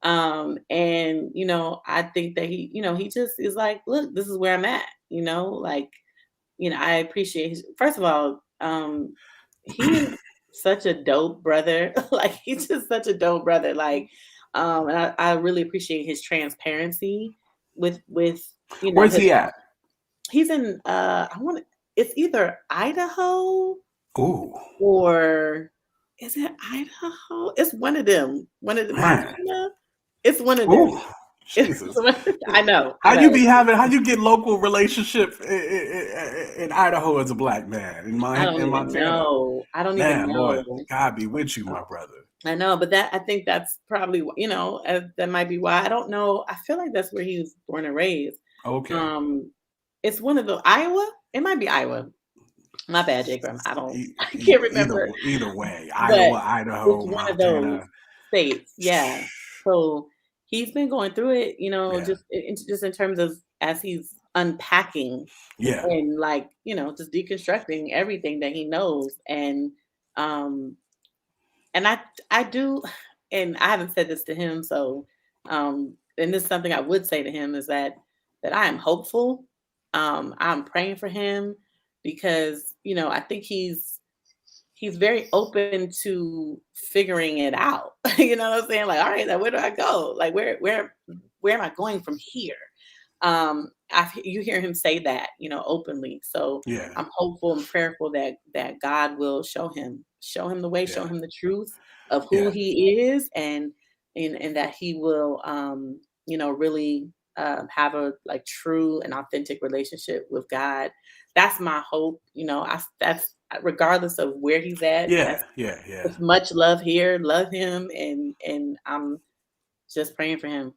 And, you know, I think that he just is like, look, this is where I'm at, you know, like, you know, I appreciate first of all, he is such a dope brother. Like, he's just such a dope brother. Like, and I really appreciate his transparency with you know. Where's he at? He's in it's either Idaho or is it Idaho? It's one of them. Montana. It's one of them. Jesus. I know. How you get local relationship in Idaho as a black man in Montana? I don't even know. Lord, God be with you, my brother. I know, but I think that's probably, you know, that might be why. I don't know. I feel like that's where he was born and raised. Okay. It's one of the Iowa. It might be Iowa. My bad, Jake. I can't remember. Either way, Iowa, Idaho, it's one Montana. of those states. Yeah. So he's been going through it, you know, just in terms of as he's unpacking, and like, you know, just deconstructing everything that he knows, and I do, and I haven't said this to him, so and this is something I would say to him is that I am hopeful. I'm praying for him because, you know, I think he's very open to figuring it out. You know what I'm saying? Like, all right, now where do I go? Like, where am I going from here? You hear him say that, you know, openly. So I'm hopeful and prayerful that God will show him the way, show him the truth of who he is, and that he will, you know, really have a like true and authentic relationship with God. That's my hope. You know, that's regardless of where he's at. With much love here, love him, and I'm just praying for him.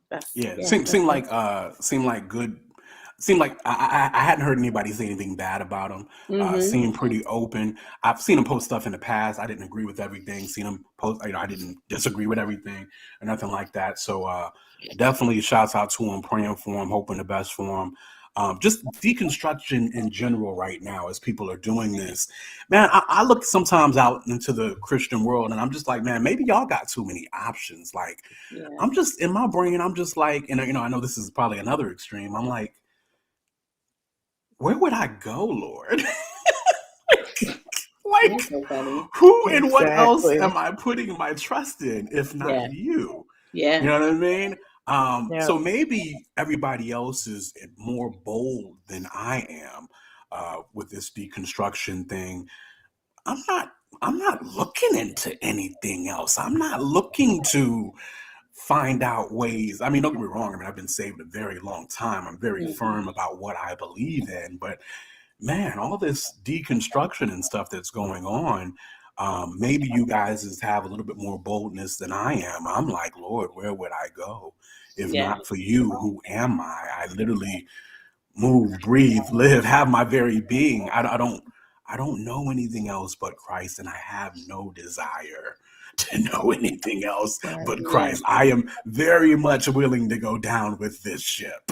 Seemed like I hadn't heard anybody say anything bad about him. Seemed pretty open. I've seen him post stuff in the past. I didn't agree with everything. Seen him post, you know, I didn't disagree with everything or nothing like that. So definitely shouts out to him, praying for him, hoping the best for him. Just deconstruction in general right now as people are doing this. Man, I look sometimes out into the Christian world and I'm just like, man, maybe y'all got too many options. Like, I'm just, in my brain, I'm just like, and you know, I know this is probably another extreme. I'm like, where would I go, Lord? Like, so who and what else am I putting my trust in if not you? Yeah. You know what I mean? So maybe everybody else is more bold than I am with this deconstruction thing. I'm not looking into anything else. I'm not looking to find out ways. I mean, don't get me wrong. I mean, I've been saved a very long time. I'm very firm about what I believe in, but man, all this deconstruction and stuff that's going on. Maybe you guys have a little bit more boldness than I am. I'm like, Lord, where would I go if Yeah. not for you? Who am I? I literally move, breathe, live, have my very being. I don't know anything else but Christ, and I have no desire to know anything else but Christ. I am very much willing to go down with this ship.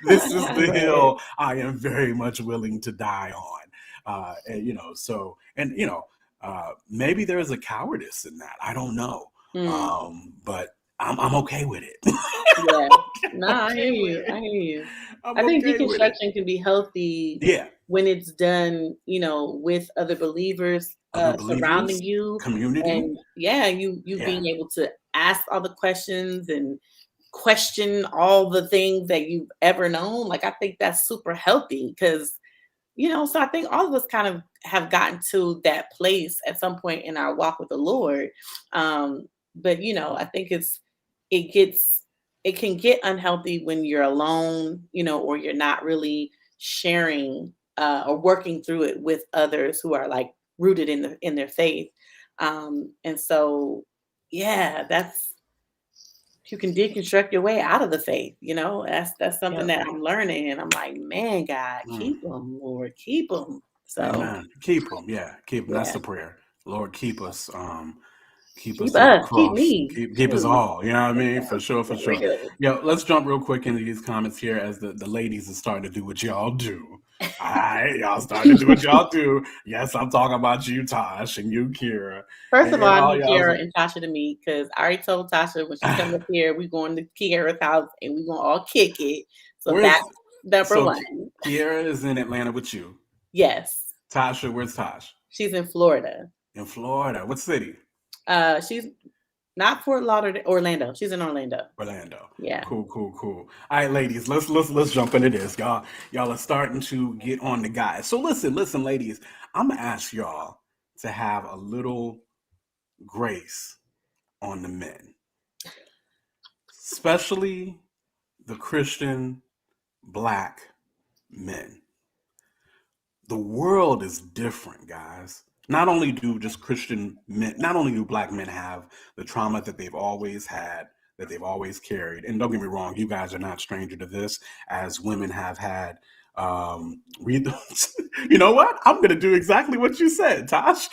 This is the hill I am very much willing to die on. Maybe there's a cowardice in that. I don't know. But I'm okay with it. Yeah. No, I hear you. I hear you. I think deconstruction can be healthy when it's done, with other believers surrounding you, community, and you being able to ask all the questions and question all the things that you've ever known. Like, I think that's super healthy because, so I think all of us kind of have gotten to that place at some point in our walk with the Lord. But I think it can get unhealthy when you're alone, or you're not really sharing or working through it with others who are like rooted in their faith. And so, you can deconstruct your way out of the faith. That's something that I'm learning, and I'm like, man, God, keep them, Lord, keep them. So amen. Keep them, keep them. That's the prayer. Lord, keep us. Keep us us, keep me. Keep us all. You know what I mean? For sure. Let's jump real quick into these comments here as the ladies are starting to do what y'all do. All right, y'all starting to do what y'all do. Yes, I'm talking about you, Tosh, and you, Kira. First of all, I need Kira and Tasha to meet because I already told Tasha when she comes up here, we're going to Kira's house and we're going to all kick it. So that's number one. Kira is in Atlanta with you. Yes. Tasha, where's Tosh? She's in Florida. In Florida. What city? She's not Fort Lauderdale, Orlando. She's in Orlando. Yeah. Cool. All right, ladies, let's jump into this. Y'all are starting to get on the guys. So listen, ladies, I'm gonna ask y'all to have a little grace on the men, especially the Christian Black men. The world is different, guys. Not only do just Christian men, not only do Black men have the trauma that they've always had, that they've always carried, and don't get me wrong, you guys are not stranger to this, as women have had. You know what? I'm going to do exactly what you said, Tosh.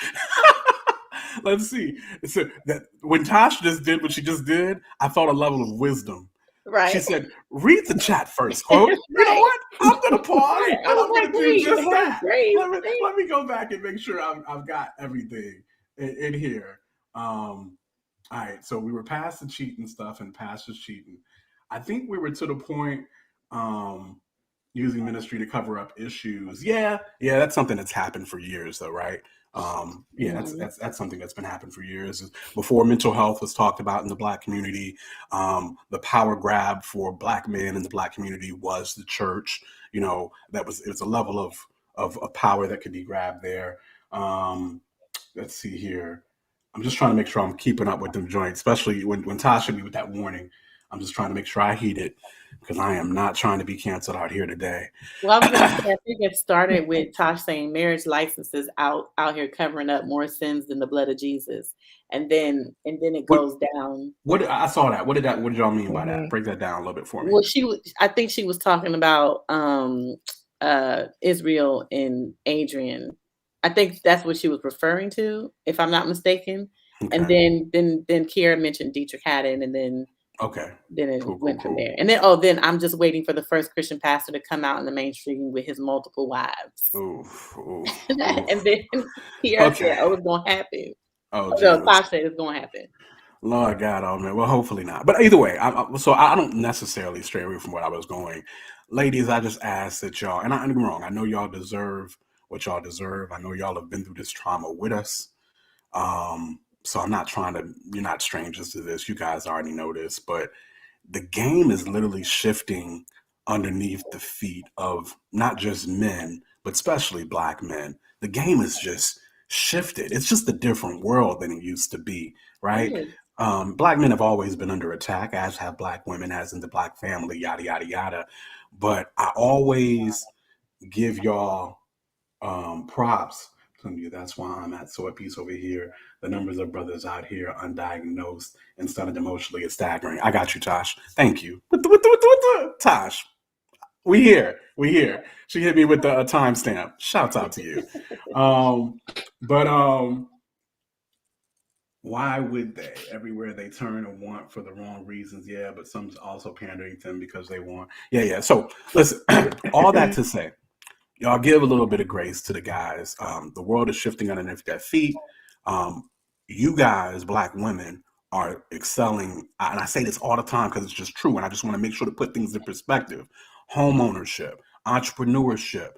Let's see. So that when Tosh just did what she just did, I felt a level of wisdom. Right. She said, read the chat first, quote. You know what? I'm going to pause and I'm going to do just that. Let me go back and make sure I've got everything in here. All right, so we were past the cheating stuff and past the cheating. I think we were to the point using ministry to cover up issues. Yeah, that's something that's happened for years, though, right? That's something that's been happening for years. Before mental health was talked about in the Black community, the power grab for Black men in the Black community was the church. It was a level of power that could be grabbed there. Let's see here. I'm just trying to make sure I'm keeping up with them joints, especially when Tasha be with that warning. I'm just trying to make sure I heed it because I am not trying to be canceled out here today. Well, I was going to say, I think it started with Tosh saying marriage licenses out here covering up more sins than the blood of Jesus, and then it goes down. What I saw that. What did y'all mean by that? Break that down a little bit for me. Well, I think she was talking about Israel and Adrian. I think that's what she was referring to, if I'm not mistaken. Okay. And then Kiera mentioned Dietrich Haddon, and then then it went from there. And then I'm just waiting for the first Christian pastor to come out in the mainstream with his multiple wives. And then Kiera said, "Oh, it's gonna happen." Tosh said it's gonna happen. Lord God, oh man. Well, hopefully not. But either way, so I don't necessarily stray away from what I was going. Ladies, I just ask that y'all, and I'm wrong. I know y'all deserve what y'all deserve. I know y'all have been through this trauma with us. So I'm not you're not strangers to this. You guys already know this, but the game is literally shifting underneath the feet of not just men, but especially Black men. The game is just shifted. It's just a different world than it used to be, right? Mm-hmm. Black men have always been under attack, as have Black women, as in the Black family, yada, yada, yada. But I always give y'all props. That's why I'm at So at Peace over here. The numbers of brothers out here undiagnosed and stunned emotionally is staggering. I got you, Tosh. Thank you. Tosh, we here. We here. She hit me with the timestamp. Shouts out to you. But why would they? Everywhere they turn and want for the wrong reasons. Yeah, but some's also pandering to them because they want. Yeah. So listen, all that to say, y'all give a little bit of grace to the guys. The world is shifting underneath their feet. You guys, Black women, are excelling. And I say this all the time because it's just true. And I just want to make sure to put things in perspective. Home ownership, entrepreneurship,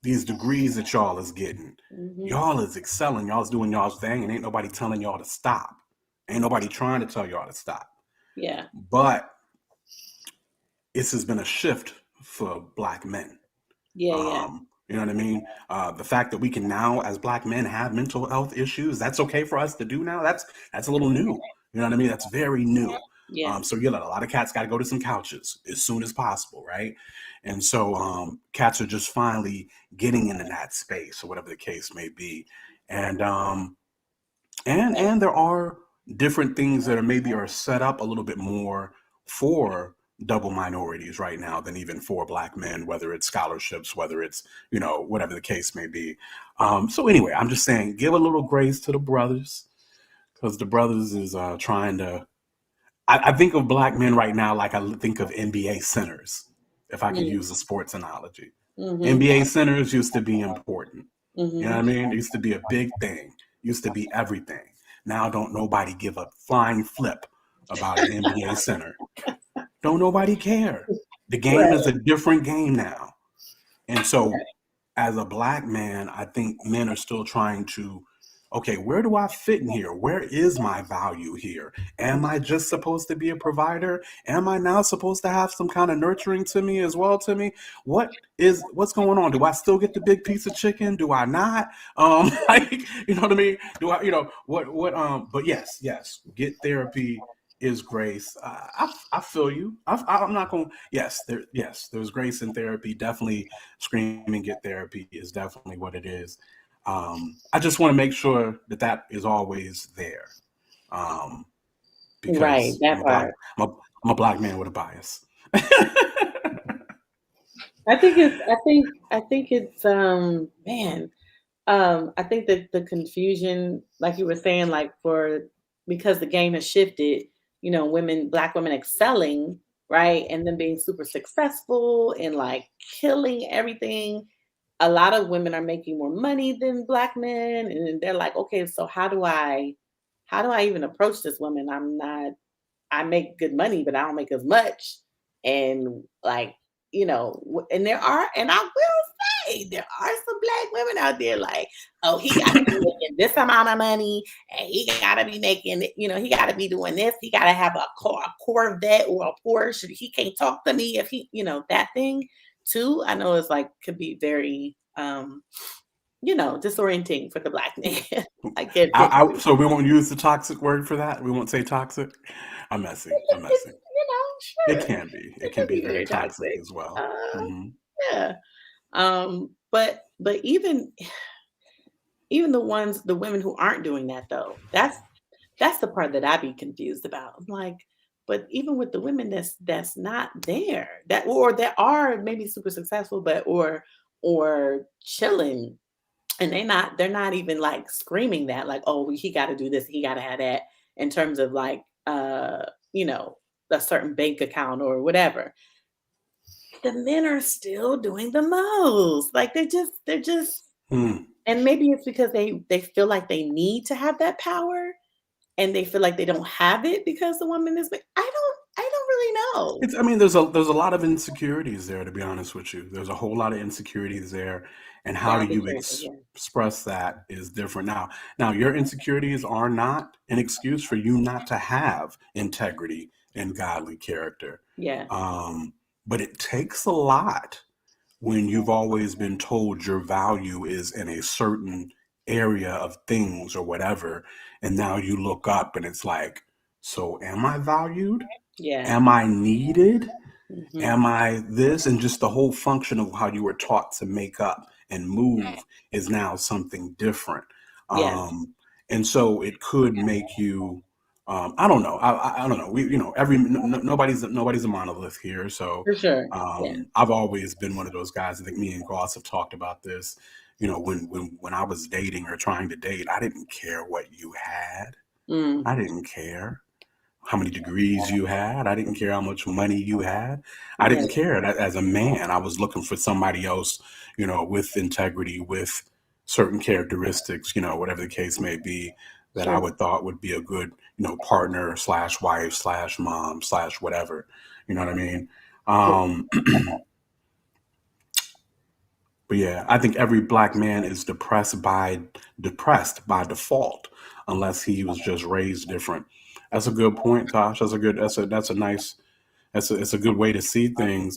these degrees that y'all is getting. Y'all is excelling. Y'all is doing y'all's thing. And ain't nobody telling y'all to stop. Ain't nobody trying to tell y'all to stop. Yeah. But this has been a shift for Black men. Yeah. You know what I mean? The fact that we can now, as Black men, have mental health issues, that's okay for us to do now. That's a little new. You know what I mean? That's very new. Yeah. So a lot of cats got to go to some couches as soon as possible, right? And so cats are just finally getting into that space or whatever the case may be. And there are different things that are set up a little bit more for double minorities right now than even for Black men, whether it's scholarships, whether it's, whatever the case may be. So anyway, I'm just saying, give a little grace to the brothers, because the brothers is trying to, I think of Black men right now like I think of NBA centers, if I could use a sports analogy. NBA centers used to be important. You know what I mean? It used to be a big thing. Used to be everything. Now don't nobody give a flying flip about an NBA center. Don't nobody care. The game is a different game now. And so as a Black man, I think men are still trying to, okay, where do I fit in here? Where is my value here? Am I just supposed to be a provider? Am I now supposed to have some kind of nurturing to me as well to me? What's going on? Do I still get the big piece of chicken? Do I not? You know what I mean? Do I, but yes, get therapy is grace. I feel you. I'm not going. Yes, there's grace in therapy. Definitely, screaming get therapy is definitely what it is. I just want to make sure that is always there. Because right, that part. I'm a Black man with a bias. I think it's man. I think that the confusion, like you were saying, because the game has shifted, Black women excelling, right? And then being super successful and like killing everything. A lot of women are making more money than Black men. And they're like, okay, so how do I even approach this woman? I make good money, but I don't make as much. And and I will say there are some Black women out there like, oh, he got to be making this amount of money, and he got to be making, he got to be doing this. He got to have a Corvette or a Porsche. He can't talk to me if he, that thing too. I know it's could be very, disorienting for the Black man. So we won't use the toxic word for that. We won't say toxic. I'm messing. Sure. It can be. It can be very toxic as well. Yeah. But even the women who aren't doing that though, that's the part that I'd be confused about. I'm like, but even with the women that's not there, that are maybe super successful, but or chilling, and they're not even screaming that oh, he got to do this, he got to have that, in terms of a certain bank account or whatever. The men are still doing the most. They're just and maybe it's because they feel like they need to have that power, and they feel like they don't have it because the woman is I don't really know. There's a lot of insecurities there, to be honest with you. There's a whole lot of insecurities there, and how do you express that is different. Now your insecurities are not an excuse for you not to have integrity and godly character. Yeah. But it takes a lot when you've always been told your value is in a certain area of things or whatever, and now you look up and it's like, so am I valued? Yeah. Am I needed? Mm-hmm. Am I this? And just the whole function of how you were taught to make up and move is now something different. Yeah. And so it could make you, I don't know. I don't know. Nobody's a monolith here. So For sure. Yeah. I've always been one of those guys. I think me and Goss have talked about this. When I was dating or trying to date, I didn't care what you had. I didn't care how many degrees you had. I didn't care how much money you had. I didn't care. That as a man, I was looking for somebody else, with integrity, with certain characteristics, whatever the case may be, that I would thought would be a good, partner / wife / mom / whatever. You know what I mean? But yeah, I think every black man is depressed by default, unless he was just raised different. That's a good point, Tosh. It's a good way to see things.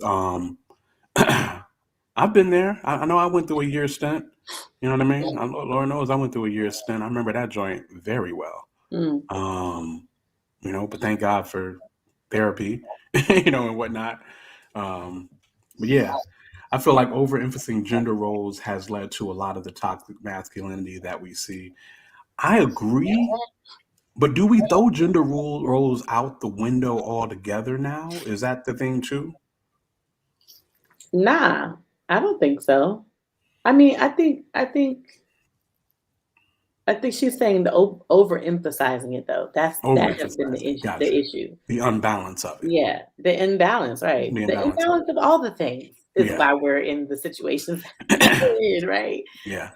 I've been there. I know I went through a year stint. You know what I mean? Lord knows I went through a year stint. I remember that joint very well. But thank God for therapy, and whatnot. But yeah, I feel like overemphasizing gender roles has led to a lot of the toxic masculinity that we see. I agree. But do we throw gender roles out the window altogether now? Is that the thing too? Nah, I don't think so. I mean, I think she's saying the overemphasizing it though. That has been the issue. Gotcha. The issue. The unbalance of it. Yeah, the imbalance, right? The imbalance of all the things is why we're in the situations we're in, right? Yeah.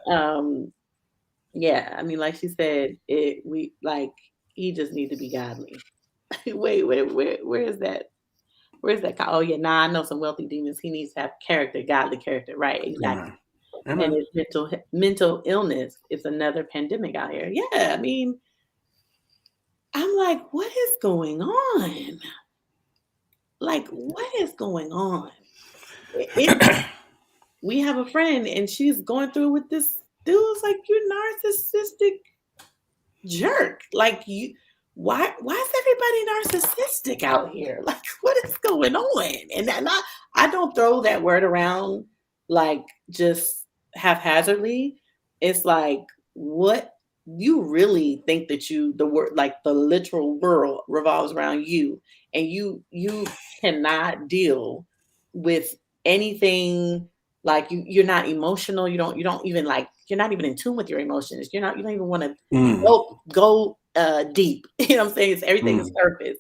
Yeah. I mean, like she said, he just needs to be godly. Wait, where is that? Where's that? Oh yeah, I know some wealthy demons. He needs to have character, godly character, right? Exactly. Amen. And his mental illness is another pandemic out here. Yeah, I mean, I'm like, what is going on? Like, what is going on? We have a friend and she's going through with this dude. It's like, you're narcissistic jerk. Like, why is everybody narcissistic out here? Like, what is going on? And I don't throw that word around like just haphazardly. It's like, what you really think that the word, like the literal world revolves around you, and you cannot deal with anything. Like you're not emotional. You don't even like, you're not even in tune with your emotions. You don't even want to go deep. You know what I'm saying? It's everything is surface.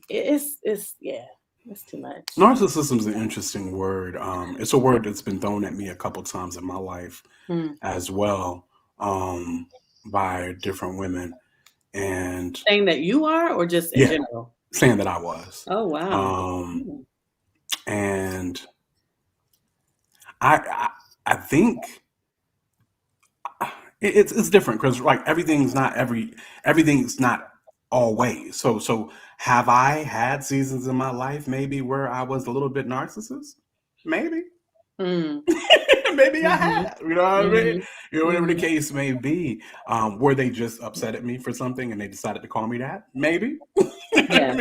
It's too much. Narcissism is an interesting word. It's a word that's been thrown at me a couple times in my life as well, by different women. And saying that you are, or just in general? Saying that I was. Oh wow. And I think it's different because like everything's not always. So have I had seasons in my life maybe where I was a little bit narcissist? Maybe. Maybe I have. You know what I mean? Whatever the case may be. Were they just upset at me for something and they decided to call me that? Maybe. Yeah.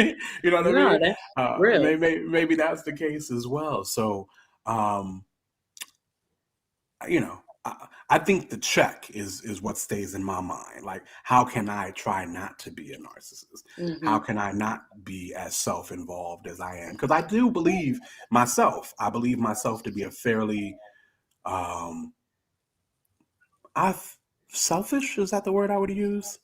You know what I mean? That's real. Maybe that's the case as well. So I think the check is what stays in my mind. Like, how can I try not to be a narcissist? How can I not be as self-involved as I am? Because I do believe myself. I believe myself to be a fairly selfish. Is that the word I would use?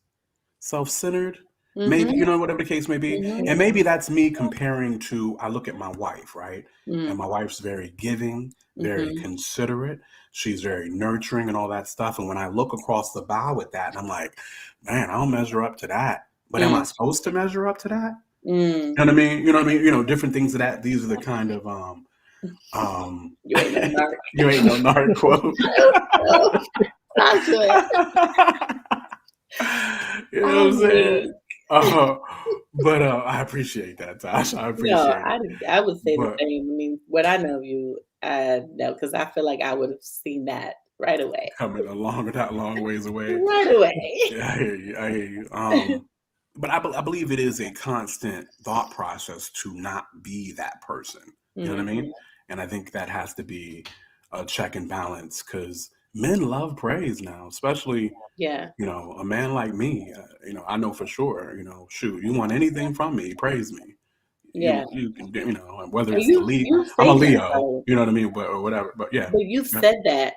Self-centered. Maybe, whatever the case may be. And maybe that's me comparing to, I look at my wife, right? And my wife's very giving, very considerate. She's very nurturing and all that stuff. And when I look across the bow at that, and I'm like, man, I don't measure up to that. But am I supposed to measure up to that? You know what I mean? You know what I mean? Different things of that. These are the kind of you ain't no narc. You ain't no narc quote. You know what I'm saying? But I appreciate that, Tosh. I appreciate it. I would say the same. I mean, what I know you, no, because I feel like I would have seen that right away. Coming a long ways away. Right away. Yeah, I hear you. but I believe it is a constant thought process to not be that person. You know what I mean? And I think that has to be a check and balance, because men love praise now, especially, Yeah. a man like me. I know for sure. Shoot, you want anything from me, praise me. Yeah. Whether And it's the lead, you I'm a say that Leo. though. You know what I mean? Or whatever. But yeah. But you've said that.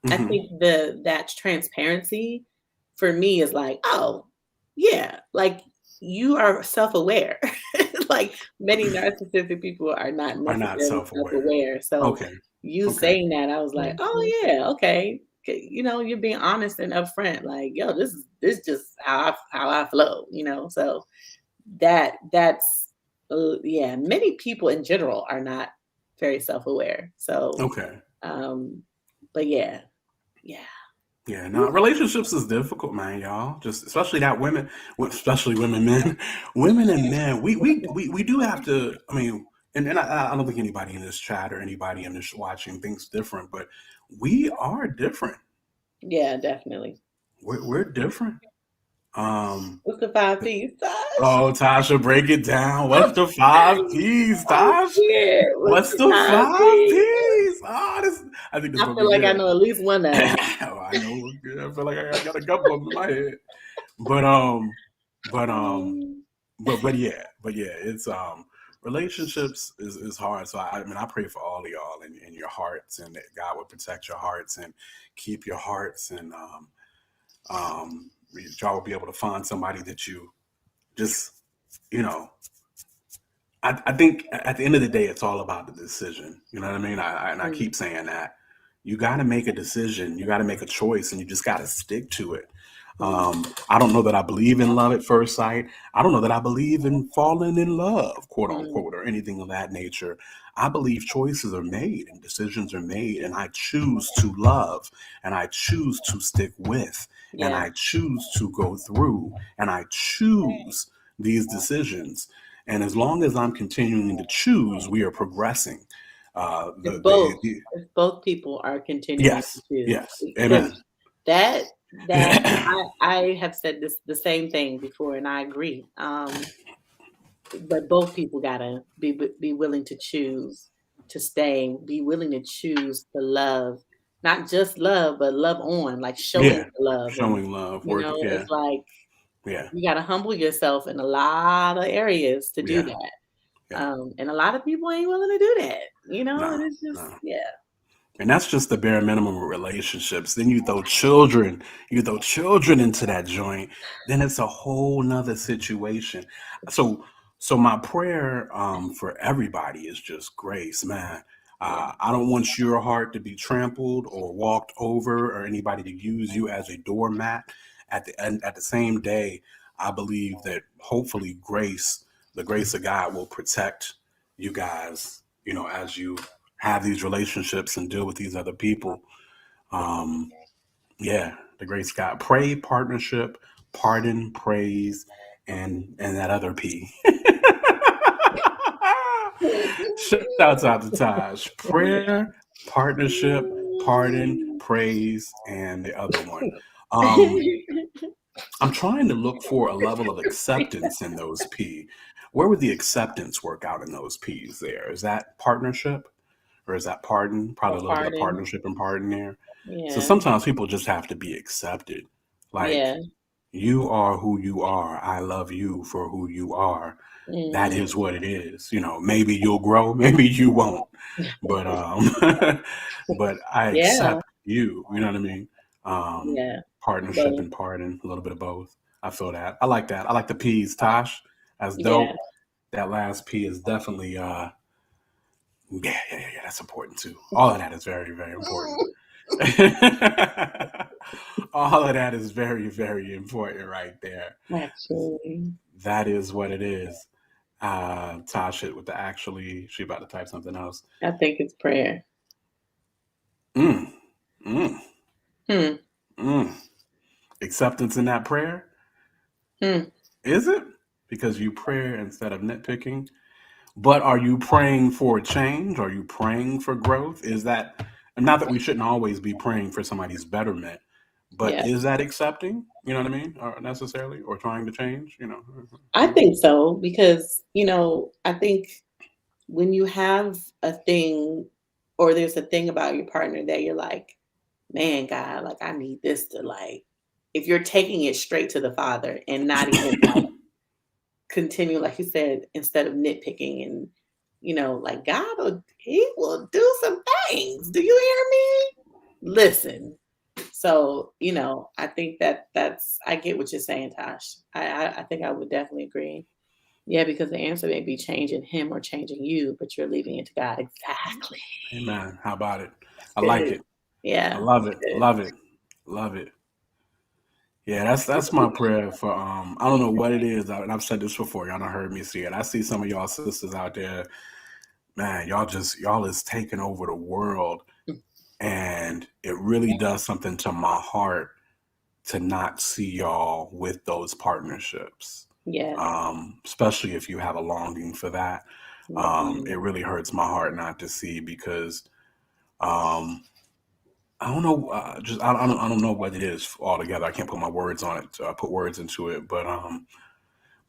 I Mhm. think that transparency for me is like, oh, yeah, like you are self-aware. Like many narcissistic people are not Are not necessarily self-aware. self-aware. So Okay. you Okay. saying that, I was like, oh yeah, okay. You're being honest and upfront. Like, yo, this just how I flow. So that's yeah. Many people in general are not very self-aware. So, Okay. but yeah. Yeah, no, relationships is difficult, man, y'all. Just especially that women, especially women, men, women and men. We do have to. I mean, and I don't think anybody in this chat or anybody in this watching thinks different, but we are different. Yeah, definitely. We're different. What's the 5 P's, Tosh? Oh, Tasha, break it down. What's the 5 P's, I'm Tosh? scared. What's What's the the five five P's? P's? Oh, I think this is I gonna feel be like I good. know at least one of them. Oh, I know. I feel like I got a couple of them in my head. But yeah, it's relationships is hard. So I mean, I pray for all of y'all in your hearts, and that God would protect your hearts and keep your hearts, and y'all will be able to find somebody that you just, you know. I think at the end of the day, it's all about the decision. You know what I mean? I keep saying that. You got to make a decision. You got to make a choice, and you just got to stick to it. I don't know that I believe in love at first sight. I don't know that I believe in falling in love, quote unquote, or anything of that nature. I believe choices are made and decisions are made, and I choose to love, and I choose to stick with, and Yeah. I choose to go through, and I choose these decisions. And as long as I'm continuing to choose, we are progressing. If both people are continuing to Yes, choose. yes, Because amen. that I have said this the same thing before, and I agree. But both people gotta be willing to choose to stay, be willing to choose to love, not just love, but love on, like showing Yeah, the love. And showing love, working. Yeah, it's like yeah, you gotta humble yourself in a lot of areas to do yeah, that. yeah. And a lot of people ain't willing to do that, No, and it's just no. yeah. And that's just the bare minimum of relationships. Then you throw children into that joint, then it's a whole nother situation. So my prayer for everybody is just grace, man. Yeah. I don't want your heart to be trampled or walked over, or anybody to use you as a doormat. At the same day, I believe that hopefully the grace of God will protect you guys, as you have these relationships and deal with these other people. Um, yeah, the grace of God. Pray, partnership, pardon, praise, and that other P. Shouts out to Taj. Prayer, partnership, pardon, praise, and the other one. I'm trying to look for a level of acceptance in those P. Where would the acceptance work out in those P's there? Is that partnership? Or is that pardon? Probably a little bit of Pardon. partnership and pardon there. So Yeah. sometimes people just have to be accepted. Like, Yeah. you are who you are. I love you for who you are. That is what it is. Maybe you'll grow, maybe you won't. But but I Yeah. accept you. You know what I mean? Yeah. Partnership Both. and pardon, a little bit of both. I feel that. I like that. I like the P's, Tosh. That's Yeah. dope. That last P is definitely yeah, that's important too. All of that is very, very important. All of that is very, very important right there. Actually. That is what it is. Tasha with the actually, she about to type something else. I think it's prayer. Mm, mm, Hmm. mm. Acceptance in that prayer? Hmm. Is it? Because you pray instead of nitpicking. But are you praying for change? Are you praying for growth? Is that, and not that we shouldn't always be praying for somebody's betterment, But Yeah. is that accepting? You know what I mean? Or necessarily, or trying to change? I think so because, I think when you have a thing or there's a thing about your partner that you're like, man, God, like I need this to like, if you're taking it straight to the Father and not even like continue, like you said, instead of nitpicking and, like He will do some things. Do you hear me? Listen. So, I think I get what you're saying, Tosh. I think I would definitely agree. Yeah, because the answer may be changing him or changing you, but you're leaving it to God. Exactly. Amen. How about it? It's I like good. it. I Yeah. love It's it. good. Love it. Love it. Yeah, that's my prayer for I don't know what it is, and I've said this before, y'all done heard me say it. I see some of y'all sisters out there, man, y'all is taking over the world, and it really does something to my heart to not see y'all with those partnerships. Yeah. Especially if you have a longing for that. It really hurts my heart not to see because um I don't know. I don't know what it is altogether. I can't put my words on it. Put words into it. But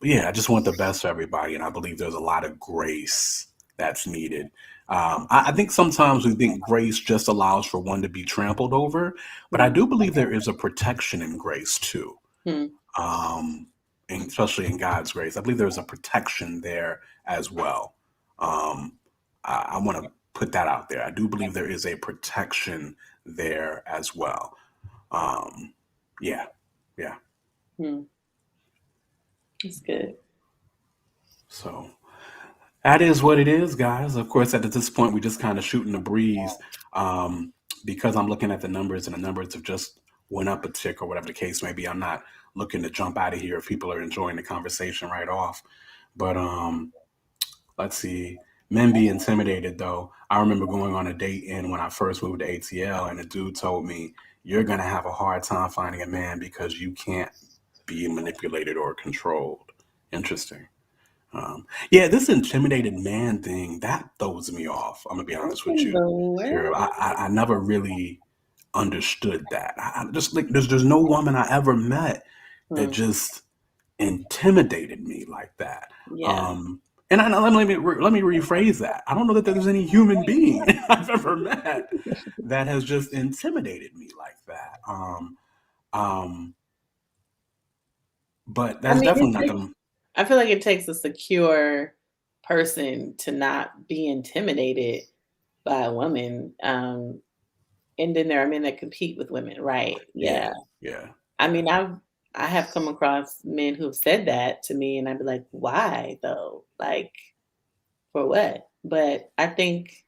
yeah, I just want the best for everybody, and I believe there's a lot of grace that's needed. I think sometimes we think grace just allows for one to be trampled over, but I do believe there is a protection in grace too, Hmm. and especially in God's grace. I believe there's a protection there as well. Um, I want to put that out there. I do believe there is a protection there as well. Um, yeah, yeah. Hmm. It's good. So that is what it is, guys. Of course, at this point, we're just kind of shooting the breeze um, because I'm looking at the numbers and the numbers have just went up a tick or whatever the case may be. I'm not looking to jump out of here if people are enjoying the conversation right off. But let's see. Men be intimidated though. I remember going on a date in when I first moved to ATL, and the dude told me, "You're gonna have a hard time finding a man because you can't be manipulated or controlled." Interesting. Yeah, this intimidated man thing that throws me off. I'm gonna be honest with In you. the Here, way. I never really understood that. I just like there's no woman I ever met that Hmm. just intimidated me like that. Yeah. Um, and let me rephrase that. I don't know that there's any human being I've ever met that has just intimidated me like that. Um, but I that's mean, definitely not gonna. I feel like it takes a secure person to not be intimidated by a woman. And then there are men that compete with women, right? Yeah, Yeah. yeah. I mean, I have come across men who've said that to me, and I'd be like, why though? Like, for what? But I think,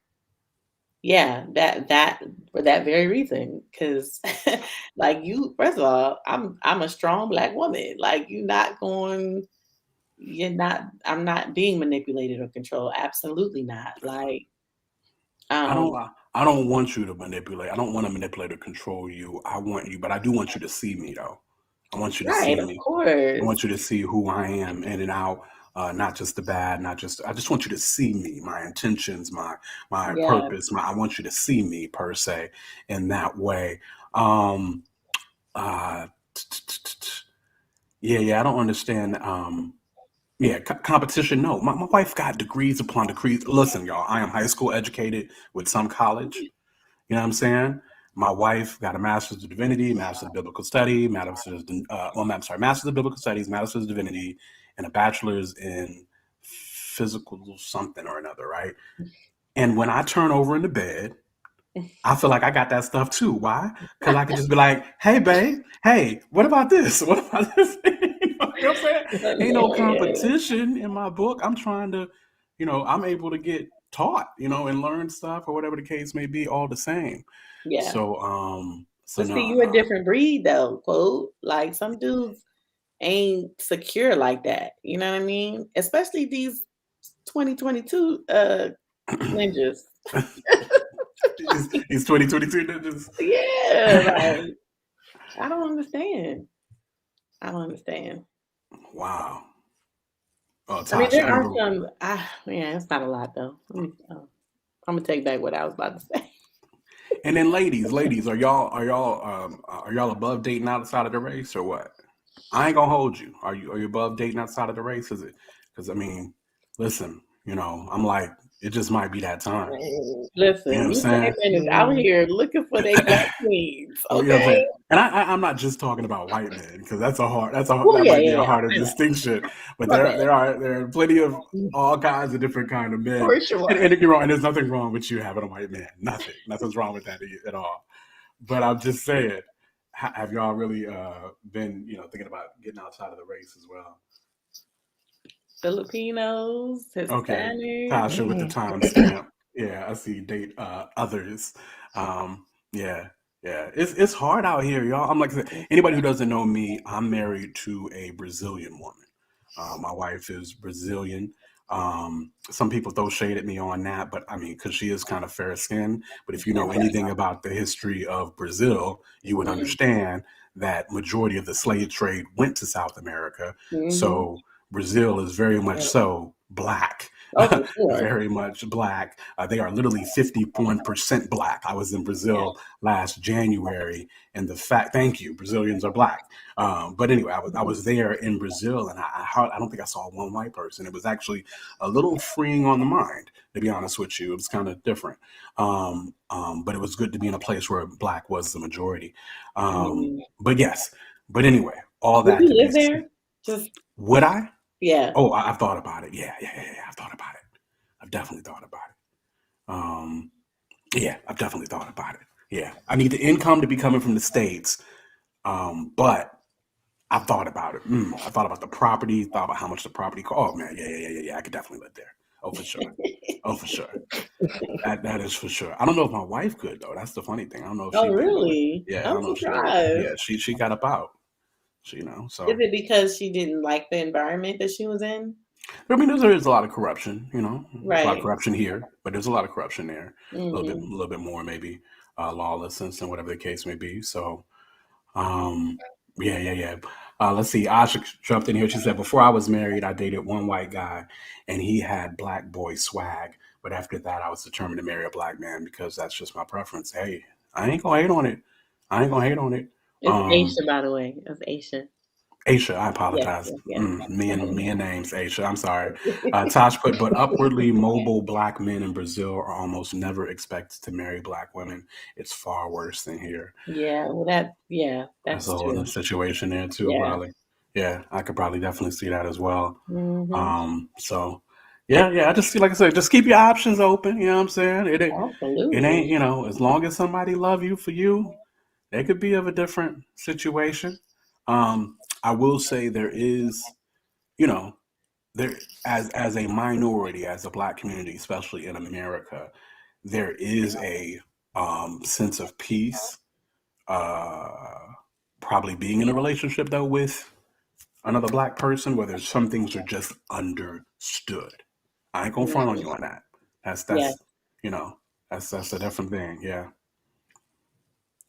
yeah, that for that very reason, because like you, first of all, I'm a strong black woman. Like, I'm not being manipulated or controlled. Absolutely not. Like, I don't um, I don't want you to manipulate. I don't want to manipulate or control you. I want you, but I do want you to see me though. I want you to right, see of me. I course. want you to see who I am in and out. Not just the bad, not just. I just want you to see me, my intentions, my Yeah. purpose. I want you to see me per se in that way. Um, uh, yeah. I don't understand. Yeah, competition. No, my wife got degrees upon degrees. Listen, y'all, I am high school educated with some college. You know what I'm saying? My wife got a master's of divinity, master's of biblical study, master's of biblical studies, master's of divinity, and a bachelor's in physical something or another, right? And when I turn over in the bed, I feel like I got that stuff too. Why? Because I could just be like, "Hey, babe, hey, what about this? What about this?" You know what I'm saying? Ain't no Hilarious. competition in my book. I'm trying to, I'm able to get taught, and learn stuff or whatever the case may be, all the same. Yeah. So But see, no, you a no. different breed though, quote. Like some dudes ain't secure like that. You know what I mean? Especially these 2022 ninjas. He's 2022 ninjas. Yeah, like I don't understand. I don't understand. Wow. Oh, I mean, Tasha, there I are never. some. Yeah, it's not a lot though. I'm gonna take back what I was about to say. And then ladies, are y'all above dating outside of the race or what? I ain't gonna hold you. Are you above dating outside of the race? Is it? Because I mean, listen, I'm like, it just might be that time. You know Listen, what I'm these saying? white men is out here looking for their black queens. Well, you know what I'm saying? Okay. And I'm not just talking about white men because Well, that yeah, might be yeah, a yeah. harder I know. distinction. But My bad. there are plenty of all kinds of different kind of men. For sure. And don't get me wrong, and there's nothing wrong with you having a white man. Nothing's wrong with that at all. But I'm just saying, have y'all really been thinking about getting outside of the race as well? Filipinos, Okay, Hispanic. Tasha with the timestamp. Yeah, I see. Date others. Yeah, yeah. It's hard out here, y'all. I'm like anybody who doesn't know me. I'm married to a Brazilian woman. My wife is Brazilian. Some people throw shade at me on that, but I mean, because she is kind of fair skinned. But if you know anything about the history of Brazil, you would understand that majority of the slave trade went to South America. So Brazil is very much so black. Oh, for sure. Very much black. They are literally 51% black. I was in Brazil last January, and thank you, Brazilians are black. But anyway, I was there in Brazil, and I don't think I saw one white person. It was actually a little freeing on the mind, to be honest with you. It was kind of different, but it was good to be in a place where black was the majority. But yes, but anyway, all Would that you to be live there? Just would I? yeah. Oh, I've thought about it. Yeah. I've thought about it. I've definitely thought about it. Yeah, I've definitely thought about it. Yeah, I need the income to be coming from the States, but I've thought about it. I thought about the property. Thought about how much the property cost. Oh man, yeah. I could definitely live there. Oh for sure. Oh for sure. That is for sure. I don't know if my wife could though. That's the funny thing. I don't know if Oh, she'd be able to. really? Yeah, I I'm don't know if she'd be able to. surprised. Yeah, she got up out. So. Is it because she didn't like the environment that she was in? I mean, there's a lot of corruption, There's a lot of Right. corruption here, but there's a lot of corruption there. A Mm-hmm. little bit more maybe, lawlessness and whatever the case may be. So, yeah. Let's see. Asha jumped in here. She said, before I was married, I dated one white guy, and he had black boy swag. But after that, I was determined to marry a black man because that's just my preference. Hey, I ain't gonna hate on it. It's Aisha, by the way. It's Aisha. Aisha, I Yes, apologize. yes, Me and names, Aisha. I'm sorry. Tosh put, but upwardly mobile black men in Brazil are almost never expected to marry black women. It's far worse than here. Yeah, well, That's that's a whole true. other situation there too, Yeah. probably. Yeah, I could probably definitely see that as well. Mm-hmm. So yeah, I just like I said, just keep your options open. You know what I'm saying? It Absolutely. ain't as long as somebody love you for you, they could be of a different situation. I will say there is, there as a minority, as a black community, especially in America, there is a sense of peace. Probably being in a relationship though with another black person, where there's some things are just understood. I ain't gonna front on you on that. Yeah. That's a different thing. Yeah.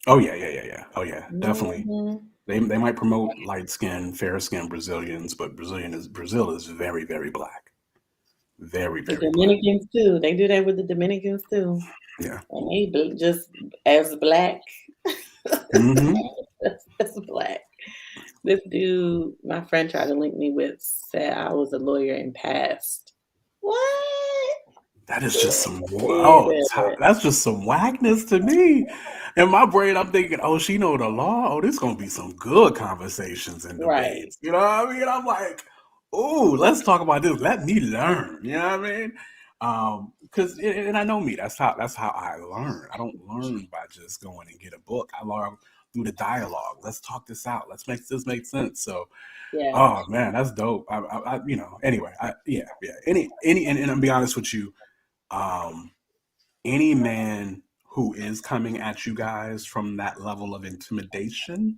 Oh yeah. Oh yeah, definitely. Mm-hmm. They might promote light skin, fair skin Brazilians, but Brazil is very, very black. Very, The very black. Dominicans too. They do that with the Dominicans too. Yeah. And they do just as black. Mm-hmm. As black. This dude, my friend tried to link me with, said I was a lawyer and passed. What? That is just some Yeah. that's just some whackness to me. In my brain, I'm thinking, oh, she know the law. Oh, this gonna be some good conversations and Right. debates. You know what I mean? I'm like, oh, let's talk about this. Let me learn. You know what I mean? Because and I know me. That's how I learn. I don't learn by just going and get a book. I learn through the dialogue. Let's talk this out. Let's make this make sense. So. Yeah. Oh man, that's dope. Anyway, yeah. And I'll be honest with you. Any man who is coming at you guys from that level of intimidation,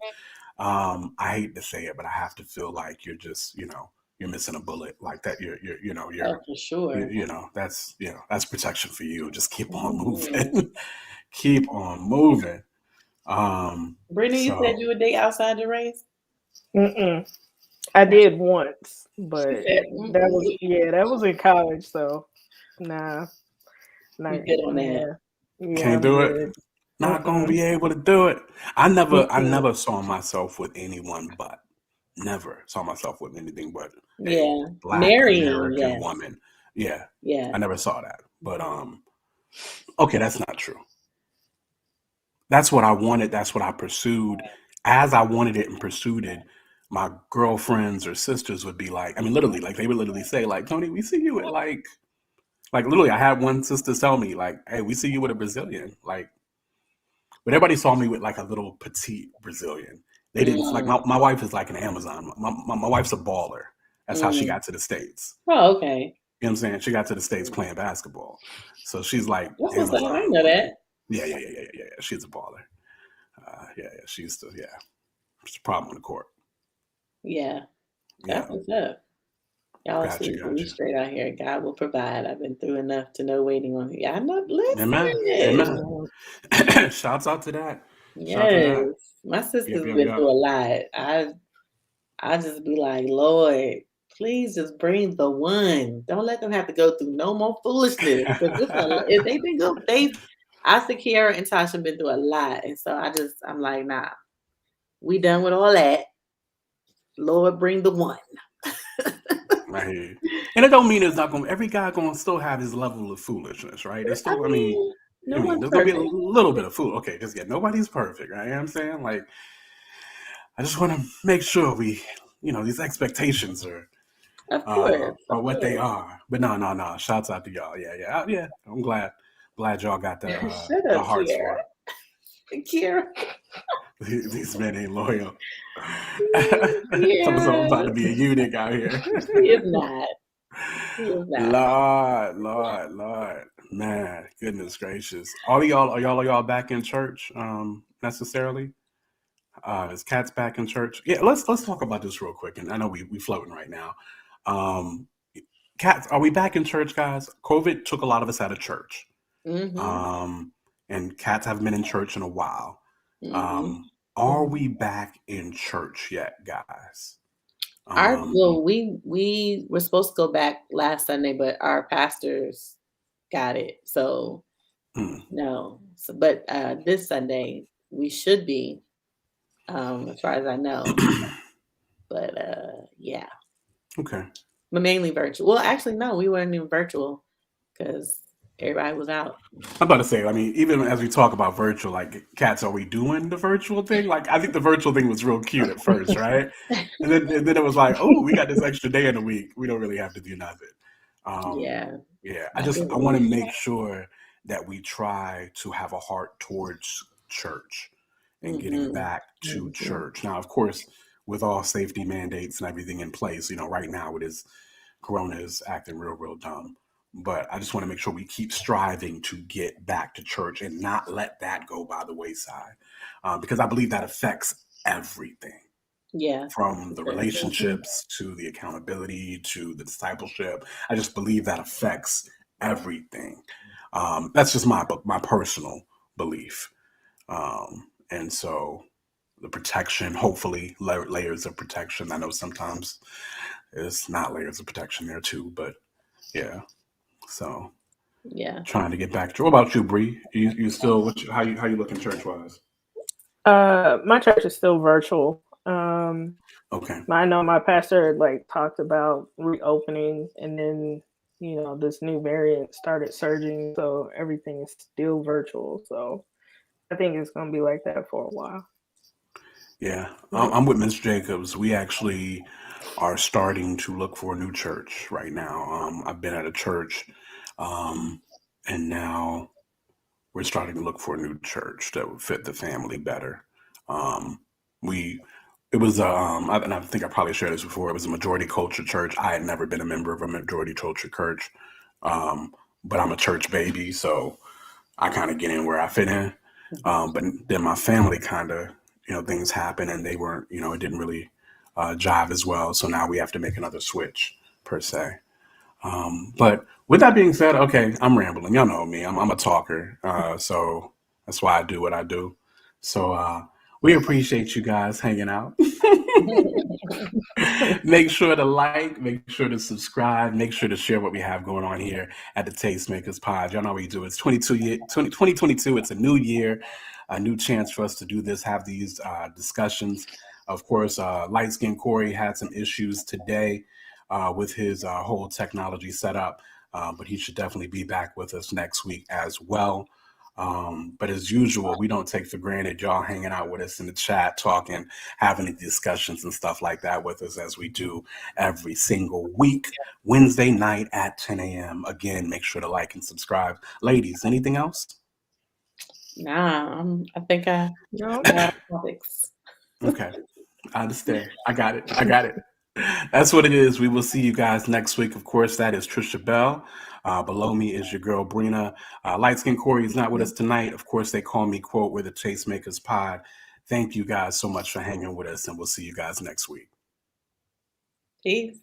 I hate to say it, but I have to feel like you're just, you're missing a bullet like that. Oh, for sure. That's protection for you. Just keep on moving. Keep on moving. Brittany, you said you would date outside the race? I did once, but that was in college, so nah. You good on that? Yeah, Can't do it. Not gonna Mm-mm. be able to do it. I Mm-mm. never saw myself with anyone but. Never saw myself with anything but a Yeah. Black Marrying, American yes. woman. Yeah, Yeah. I never saw that. But okay, that's not true. That's what I wanted. That's what I pursued. As I wanted it and pursued it, my girlfriends or sisters would be like, I mean, literally, like they would literally say, like, Tony, we see you at like literally, I had one sister tell me, like, hey, we see you with a Brazilian. Like, but everybody saw me with like a little petite Brazilian. They didn't like Mm. my wife is like an Amazon. My wife's a baller. That's how she Mm. got to the States. Oh, okay. You know what I'm saying? She got to the States playing basketball. So she's like That's what's up. I Amazon didn't know woman. that. Yeah. She's a baller. She used to, It's a problem on the court. Yeah. Yeah. That's what's up. Y'all Gotcha. see we straight out here. God will provide. I've been through enough to know waiting on you. I know. Amen. Listen. Amen. Shouts out to that. Shout out to that. Yes. My sister's been Yep. through a lot. I just be like, Lord, please just bring the one. Don't let them have to go through no more foolishness. If they've been good, I think Kiara and Tasha been through a lot. And so I'm like, nah, we done with all that. Lord, bring the one. I hear you. And it don't mean it's not going to, every guy going to still have his level of foolishness, right? It's still, No one's there's going to be a perfect. little bit of fool. Okay, nobody's perfect, right? You know what I'm saying? Like, I just want to make sure we, these expectations are Of course. what they are. But no. Shouts out to y'all. Yeah. I'm glad y'all got the Shut up, hearts Kiara. for it. Kiara. These men ain't loyal. Yeah. I'm about to be a eunuch out here. He is not. Lord, man, goodness gracious! Are y'all back in church? Necessarily? Is Kat's back in church? Yeah, let's talk about this real quick. And I know we floating right now. Kat, are we back in church, guys? COVID took a lot of us out of church. Mm-hmm. And Cats haven't been in church in a while. Mm-hmm. Are we back in church yet, guys? We were supposed to go back last Sunday, but our pastors got it. So no. So but this Sunday we should be, as far as I know. But yeah. Okay. But mainly virtual. Well, actually no, we weren't even virtual because everybody was out. I'm about to say, I mean, even as we talk about virtual, like, Cats, are we doing the virtual thing? Like, I think the virtual thing was real cute at first, right? And then it was like, oh, we got this extra day in the week. We don't really have to do nothing. Yeah. I want to make sure that we try to have a heart towards church and getting back to church. Now, of course, with all safety mandates and everything in place, right now Corona is acting real dumb. But I just want to make sure we keep striving to get back to church and not let that go by the wayside, because I believe that affects everything. Yeah. From the relationships to the accountability to the discipleship. I just believe that affects everything. That's just my personal belief. And so the protection, hopefully layers of protection. I know sometimes there's not layers of protection there too, but yeah. So yeah, trying to get back to. What about you, Bree? You still how you looking church wise? My church is still virtual. Okay. I know my pastor had talked about reopening, and then this new variant started surging, so everything is still virtual. So I think it's gonna be like that for a while. Yeah, I'm with Ms. Jacobs. We actually are starting to look for a new church right now. I've been at a church, and now we're starting to look for a new church that would fit the family better. It was and I think I probably shared this before. It was a majority culture church. I had never been a member of a majority culture church, but I'm a church baby, so I kind of get in where I fit in. But then my family kind of, things happen and they weren't, it didn't really jive as well. So now we have to make another switch per se. But with that being said, okay, I'm rambling. Y'all know me. I'm a talker. So that's why I do what I do. So We appreciate you guys hanging out. Make sure to like, make sure to subscribe, make sure to share what we have going on here at the Tastemakers Pod. Y'all know what we do. It's 2022. It's a new year, a new chance for us to do this, have these discussions. Of course, Light Skin Corey had some issues today with his whole technology setup, but he should definitely be back with us next week as well. But as usual, we don't take for granted y'all hanging out with us in the chat, talking, having discussions and stuff like that with us as we do every single week, Wednesday night at 10 a.m. Again, make sure to like and subscribe. Ladies, anything else? Nah, I think I got topics. Okay, I understand. I got it. That's what it is. We will see you guys next week. Of course, that is Trisha Bell. Below me is your girl, Brina. Light Skin Corey is not with us tonight. Of course, they call me, quote, we're the Tastemakers Pod. Thank you guys so much for hanging with us, and we'll see you guys next week. Peace.